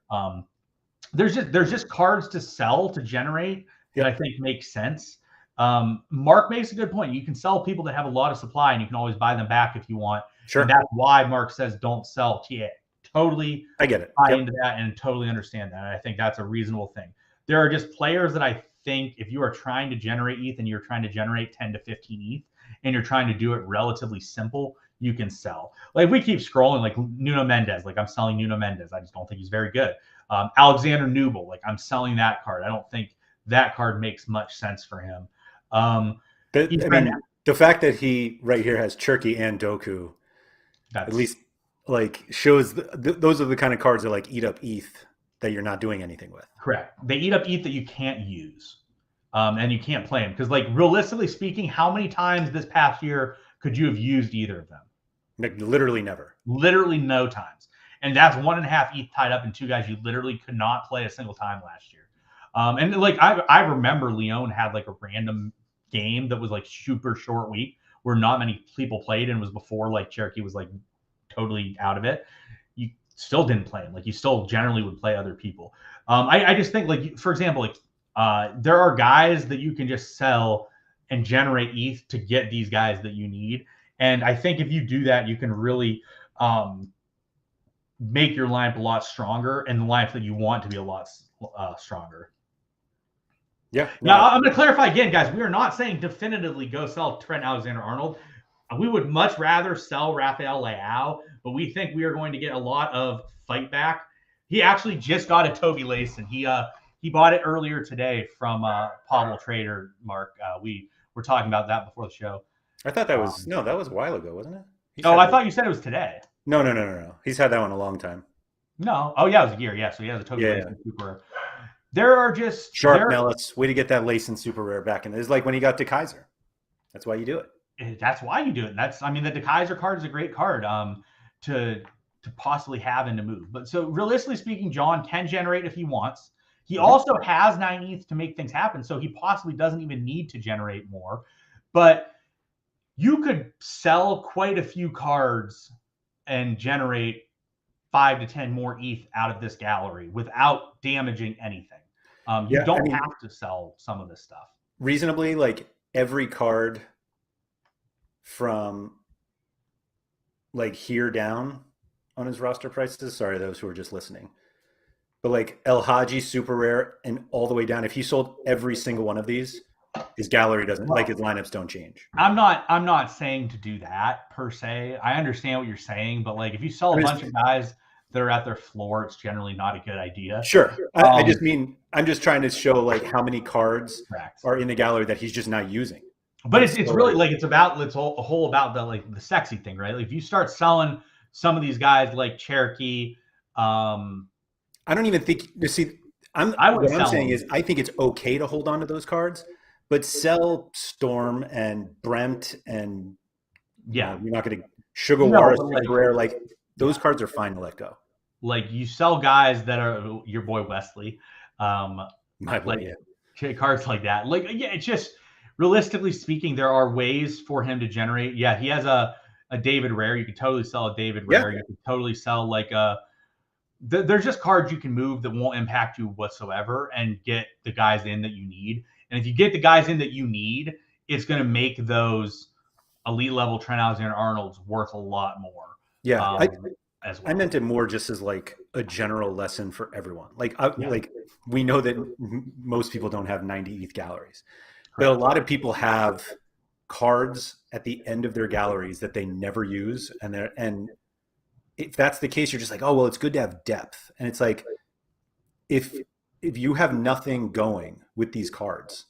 There's just cards to sell to generate that I think makes sense. Mark makes a good point. You can sell people that have a lot of supply, and you can always buy them back if you want. Sure. And that's why Mark says don't sell TA. Totally, I get it. Buy into that and totally understand that. And I think that's a reasonable thing. There are just players that I think if you are trying to generate ETH and you're trying to generate 10 to 15 ETH and you're trying to do it relatively simple, you can sell. Like we keep scrolling, like Nuno Mendes. Like I'm selling Nuno Mendes. I just don't think he's very good. Alexander Nubel. Like I'm selling that card. I don't think that card makes much sense for him. The fact that he right here has Cherky and Doku, at least like shows those are the kind of cards that like eat up ETH that you're not doing anything with. Correct. They eat up ETH that you can't use, and you can't play them because, like, realistically speaking, how many times this past year could you have used either of them? Like, literally never. Literally no times, and that's 1.5 ETH tied up in 2 guys you literally could not play a single time last year. And like I remember Leon had like a random game that was like super short week where not many people played and was before like Cherokee was like totally out of it. You still didn't play him. Like you still generally would play other people. I just think like, for example, like there are guys that you can just sell and generate ETH to get these guys that you need. And I think if you do that, you can really make your lineup a lot stronger and the lineup that you want to be a lot stronger. Yeah. Now, I'm going to clarify again, guys. We are not saying definitively go sell Trent Alexander-Arnold. We would much rather sell Rafael Leao, but we think we are going to get a lot of fight back. He actually just got a Toby Layson. He bought it earlier today from Pablo Trader, Mark. We were talking about that before the show. I thought that was that was a while ago, wasn't it? I thought you said it was today. No. He's had that one a long time. No. Oh, yeah, it was a year. Yeah, so he has a Toby Layson super. There are just Sharp Nellis. Way to get that Layson super rare back in. It's like when he got De Kaiser. That's why you do it. That's why you do it. The De Kaiser card is a great card to possibly have and to move. But so realistically speaking, John can generate if he wants. He also has 9 ETH to make things happen, so he possibly doesn't even need to generate more. But you could sell quite a few cards and generate 5 to 10 more ETH out of this gallery without damaging anything. You don't have to sell some of this stuff. Reasonably, like every card from like here down on his roster prices. Sorry, those who are just listening. But like El Hadji super rare and all the way down. If he sold every single one of these, his gallery doesn't like his lineups don't change. I'm not saying to do that per se. I understand what you're saying, but like if you sell a bunch of guys that are at their floor, it's generally not a good idea. Sure. I just mean, I'm just trying to show like how many cards are in the gallery that he's just not using. But it's really like it's a whole about the sexy thing, right? Like if you start selling some of these guys like Cherokee, I don't even think you see. What I'm saying is I think it's okay to hold on to those cards, but sell Storm and Brent and you're not going to Sugar War super rare. Like those cards are fine to let go. Like you sell guys that are your boy Wesley, my boy, cards like that. Like it's just realistically speaking, there are ways for him to generate. Yeah, he has a David Rare. You could totally sell a David Rare. You could totally sell like there's just cards you can move that won't impact you whatsoever and get the guys in that you need. And if you get the guys in that you need, it's going to make those elite level Trent Alexander-Arnolds worth a lot more. Yeah, as well. I meant it more just as like a general lesson for everyone. Like, like we know that most people don't have 90 ETH galleries, but a lot of people have cards at the end of their galleries that they never use, and if that's the case, you're just like, oh well, it's good to have depth, and it's like if you have nothing going with these cards,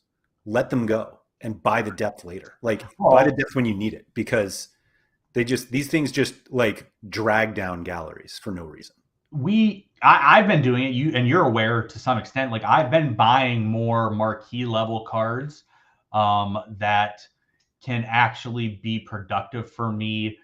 let them go and buy the depth later. Like buy the depth when you need it, because these things just like drag down galleries for no reason. I've been doing it, you're aware to some extent. Like I've been buying more marquee level cards that can actually be productive for me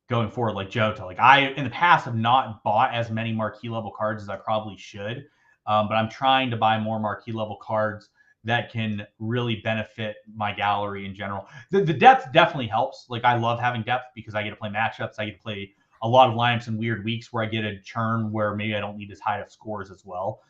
going forward, like Jota. Like I in the past have not bought as many marquee level cards as I probably should, but I'm trying to buy more marquee level cards that can really benefit my gallery in general. The depth definitely helps. Like I love having depth because I get to play matchups. I get to play a lot of lineups in weird weeks where I get a churn where maybe I don't need as high of scores as well.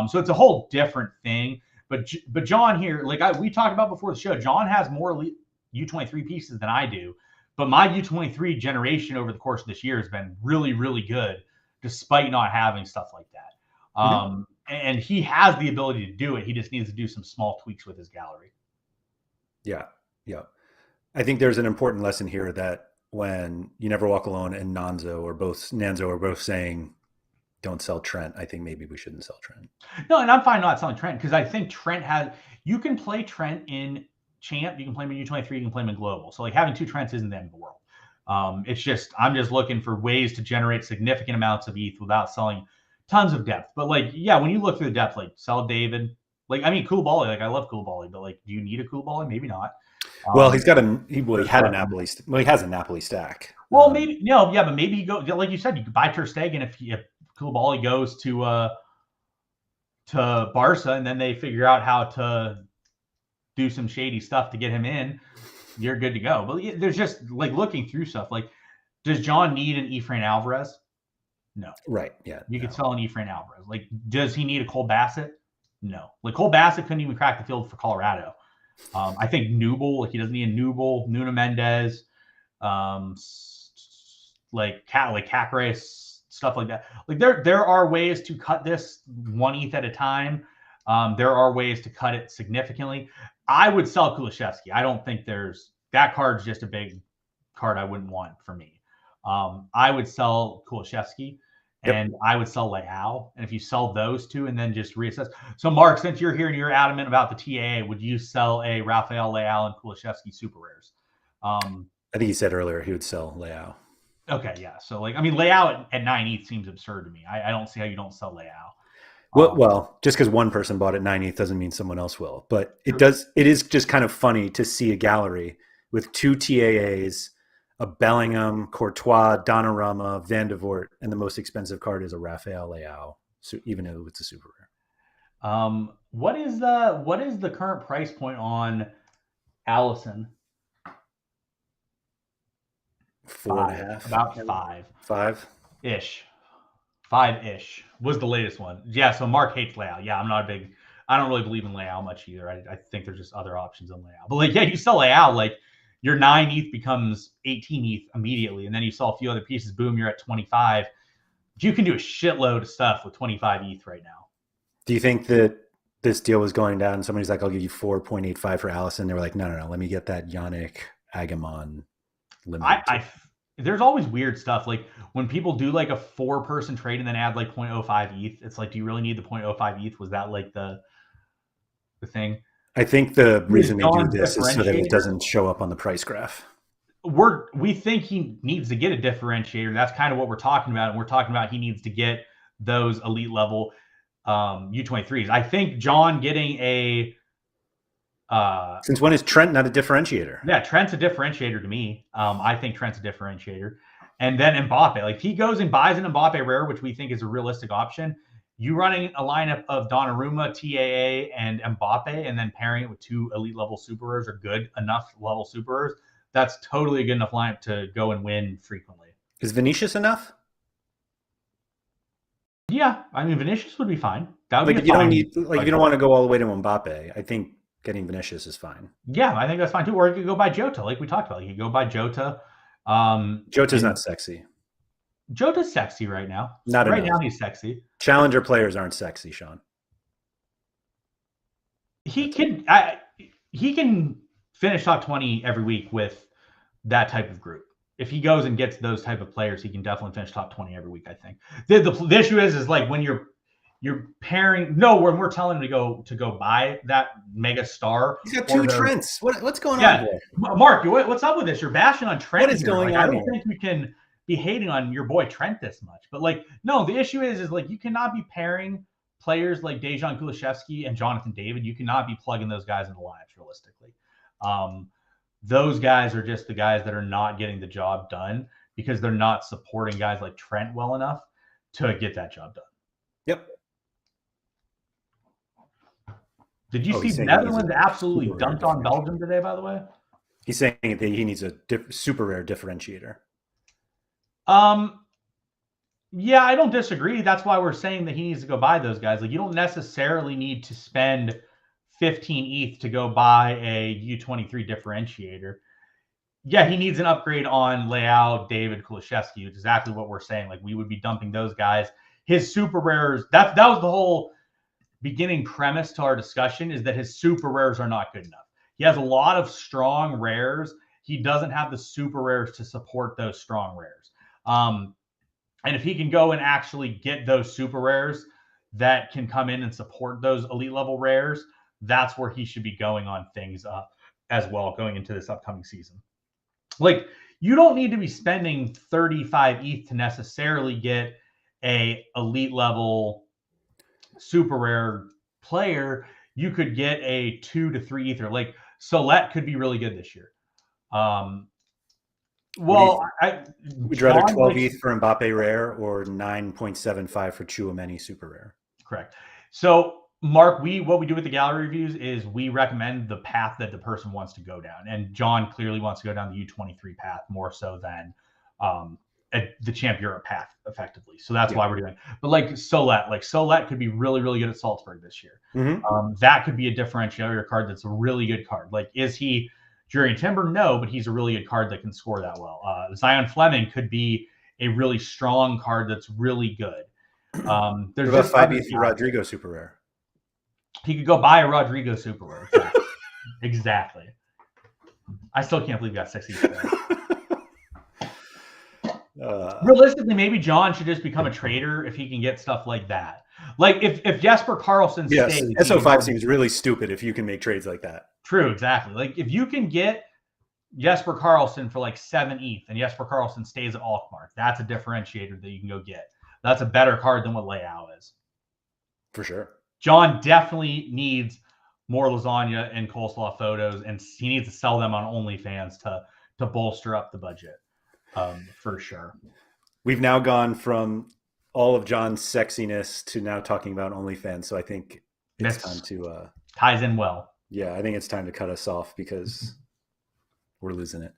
So it's a whole different thing. But John here, like we talked about before the show, John has more elite U23 pieces than I do. But my U23 generation over the course of this year has been really, really good, despite not having stuff like that. And he has the ability to do it. He just needs to do some small tweaks with his gallery. Yeah. I think there's an important lesson here that when You Never Walk Alone and Nanzo are both saying don't sell Trent, I think maybe we shouldn't sell Trent. No, and I'm fine not selling Trent because I think you can play Trent in Champ, you can play him in U23, you can play him in Global. So like having two Trents isn't the end of the world. It's just I'm just looking for ways to generate significant amounts of ETH without selling tons of depth. But like, yeah, when you look through the depth, like sell David. Like, I mean, Koulibaly, like I love Koulibaly, but like, do you need a Koulibaly? Maybe not. Well, he has a Napoli stack. Well, maybe no, yeah, but maybe you go like you said, you could buy Ter Stegen if Koulibaly goes to Barca, and then they figure out how to do some shady stuff to get him in. You're good to go. But there's just like looking through stuff. Like, does John need an Efrain Alvarez? No. Right. Yeah. You could sell an Efrain Alvarez. Like, does he need a Cole Bassett? No. Like Cole Bassett couldn't even crack the field for Colorado. I think Nubel, like he doesn't need a Nubel, Nuno Mendes, like Cacres, stuff like that. Like there are ways to cut this 1 ETH at a time. There are ways to cut it significantly. I would sell Kulusevski. I don't think that card's just a big card I wouldn't want for me. I would sell Kulusevski. And I would sell Leao. And if you sell those two and then just reassess. So, Mark, since you're here and you're adamant about the TAA, would you sell a Rafael Leao and Kulusevski super rares? I think he said earlier he would sell Leao. Okay, yeah. So, like, I mean, Leao at 9 ETH seems absurd to me. I don't see how you don't sell Leao. Well, just because one person bought at 9 ETH doesn't mean someone else will. But it is just kind of funny to see a gallery with two TAAs, a Bellingham, Courtois, Donnarumma, Van de Voort, and the most expensive card is a Rafael Leao, so even though it's a super rare. What is the current price point on Allison? 4.5. About 5. 5-ish. 5-ish was the latest one. Yeah, so Mark hates Leao. Yeah, I don't really believe in Leao much either. I think there's just other options on Leao. But like, yeah, you sell Leao, like your 9 ETH becomes 18 ETH immediately. And then you sell a few other pieces, boom, you're at 25. You can do a shitload of stuff with 25 ETH right now. Do you think that this deal was going down and somebody's like, I'll give you 4.85 for Allison? They were like, no, let me get that Yannick Agamon limited. There's always weird stuff. Like when people do like a 4-person trade and then add like 0.05 ETH, it's like, do you really need the 0.05 ETH? Was that like the thing? I think the reason they do this is so that it doesn't show up on the price graph. We think he needs to get a differentiator. That's kind of what we're talking about. And we're talking about he needs to get those elite level U23s. I think John getting a since when is Trent not a differentiator? Yeah, Trent's a differentiator to me. I think Trent's a differentiator. And then Mbappe. Like if he goes and buys an Mbappe rare, which we think is a realistic option, you running a lineup of Donnarumma, TAA, and Mbappe, and then pairing it with 2 elite level super rares or good enough level super rares, that's totally a good enough lineup to go and win frequently. Is Vinicius enough? Yeah, I mean Vinicius would be fine. That would like if you don't need, like if you don't want to go all the way to Mbappe, I think getting Vinicius is fine. Yeah, I think that's fine too. Or you could go buy Jota, like we talked about. You could go buy Jota. Jota's not sexy. Jota's sexy right now. Not right enough. now, he's sexy. Challenger players aren't sexy, Sean. He can finish top 20 every week with that type of group. If he goes and gets those type of players, he can definitely finish top 20 every week, I think. The issue is like when you're pairing. No, when we're telling him to go buy that mega star. He's got 2 Trents. What's going on here? Mark, what's up with this? You're bashing on Trent. What is going on? I don't think you can be hating on your boy Trent this much. But like, no, the issue is like you cannot be pairing players like Dejan Kulusevski and Jonathan David. You cannot be plugging those guys into lineups realistically. Those guys are just the guys that are not getting the job done because they're not supporting guys like Trent well enough to get that job done. Yep. Did you see Netherlands absolutely dunked on Belgium today, by the way? He's saying that he needs a super rare differentiator. Yeah, I don't disagree. That's why we're saying that he needs to go buy those guys. Like, you don't necessarily need to spend 15 ETH to go buy a U23 differentiator. Yeah, he needs an upgrade on Leao, David, Kulusevski, which is exactly what we're saying. Like, we would be dumping those guys. His super rares, that was the whole beginning premise to our discussion, is that his super rares are not good enough. He has a lot of strong rares. He doesn't have the super rares to support those strong rares. And if he can go and actually get those super rares that can come in and support those elite level rares, that's where he should be going on things as well going into this upcoming season. Like, you don't need to be spending 35 ETH to necessarily get a elite level super rare player. You could get a 2 to 3 ether. Like, Solette could be really good this year. Would you rather 12 ETH for Mbappe rare or 9.75 for Tchouaméni super rare? Correct. So, Mark, what we do with the gallery reviews is we recommend the path that the person wants to go down. And John clearly wants to go down the U23 path more so than the Champ Europe path, effectively. So that's why we're doing it. But like Solette could be really, really good at Salzburg this year. Mm-hmm. That could be a differentiator card that's a really good card. Like, is he Jurriën Timber? No, but he's a really good card that can score that well. Zion Fleming could be a really strong card that's really good. There's about 5 ETH Rodrigo super rare. He could go buy a Rodrigo super rare. Exactly. I still can't believe he got 6 ETH. Realistically, maybe John should just become a trader if he can get stuff like that. Like if Jesper Karlsson stays, SO5 seems really stupid if you can make trades like that. True, exactly. Like if you can get Jesper Karlsson for like 7 ETH and Jesper Karlsson stays at Alkmaar, that's a differentiator that you can go get. That's a better card than what Leao is. For sure. John definitely needs more lasagna and coleslaw photos, and he needs to sell them on OnlyFans to bolster up the budget. For sure. We've now gone from all of John's sexiness to now talking about OnlyFans. So I think it's time to ties in well. Yeah, I think it's time to cut us off because we're losing it.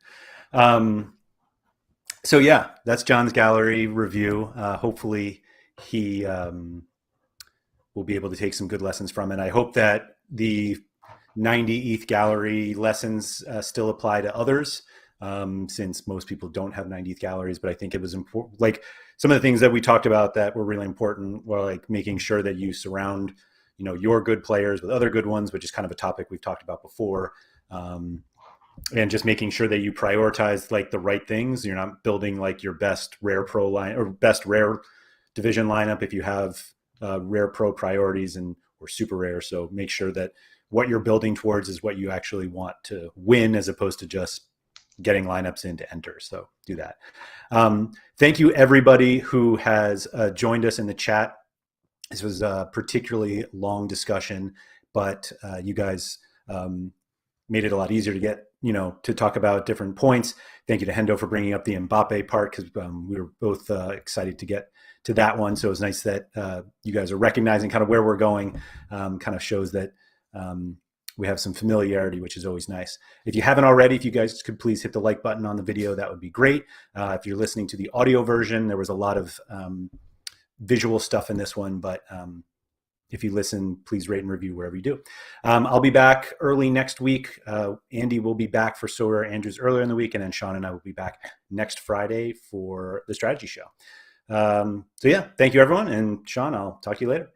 So yeah, that's John's gallery review. Hopefully he will be able to take some good lessons from it. I hope that the 90 ETH gallery lessons still apply to others. Since most people don't have 90th galleries, but I think it was important. Like some of the things that we talked about that were really important were like making sure that you surround, your good players with other good ones, which is kind of a topic we've talked about before. And just making sure that you prioritize like the right things. You're not building like your best rare pro line or best rare division lineup if you have rare pro priorities or super rare. So make sure that what you're building towards is what you actually want to win as opposed to just getting lineups in to enter. So do that. Thank you everybody who has joined us in the chat. This was a particularly long discussion, but you guys made it a lot easier to get, to talk about different points. Thank you to Hendo for bringing up the Mbappe part because we were both excited to get to that one. So it was nice that you guys are recognizing kind of where we're going, kind of shows that we have some familiarity, which is always nice. If you haven't already, if you guys could please hit the like button on the video, that would be great. If you're listening to the audio version, there was a lot of visual stuff in this one, but If you listen, please rate and review wherever you do. I'll be back early next week. Andy will be back for Sorare, Andrew's earlier in the week, and then Sean and I will be back next Friday for the strategy show. So yeah, thank you everyone. And Sean, I'll talk to you later.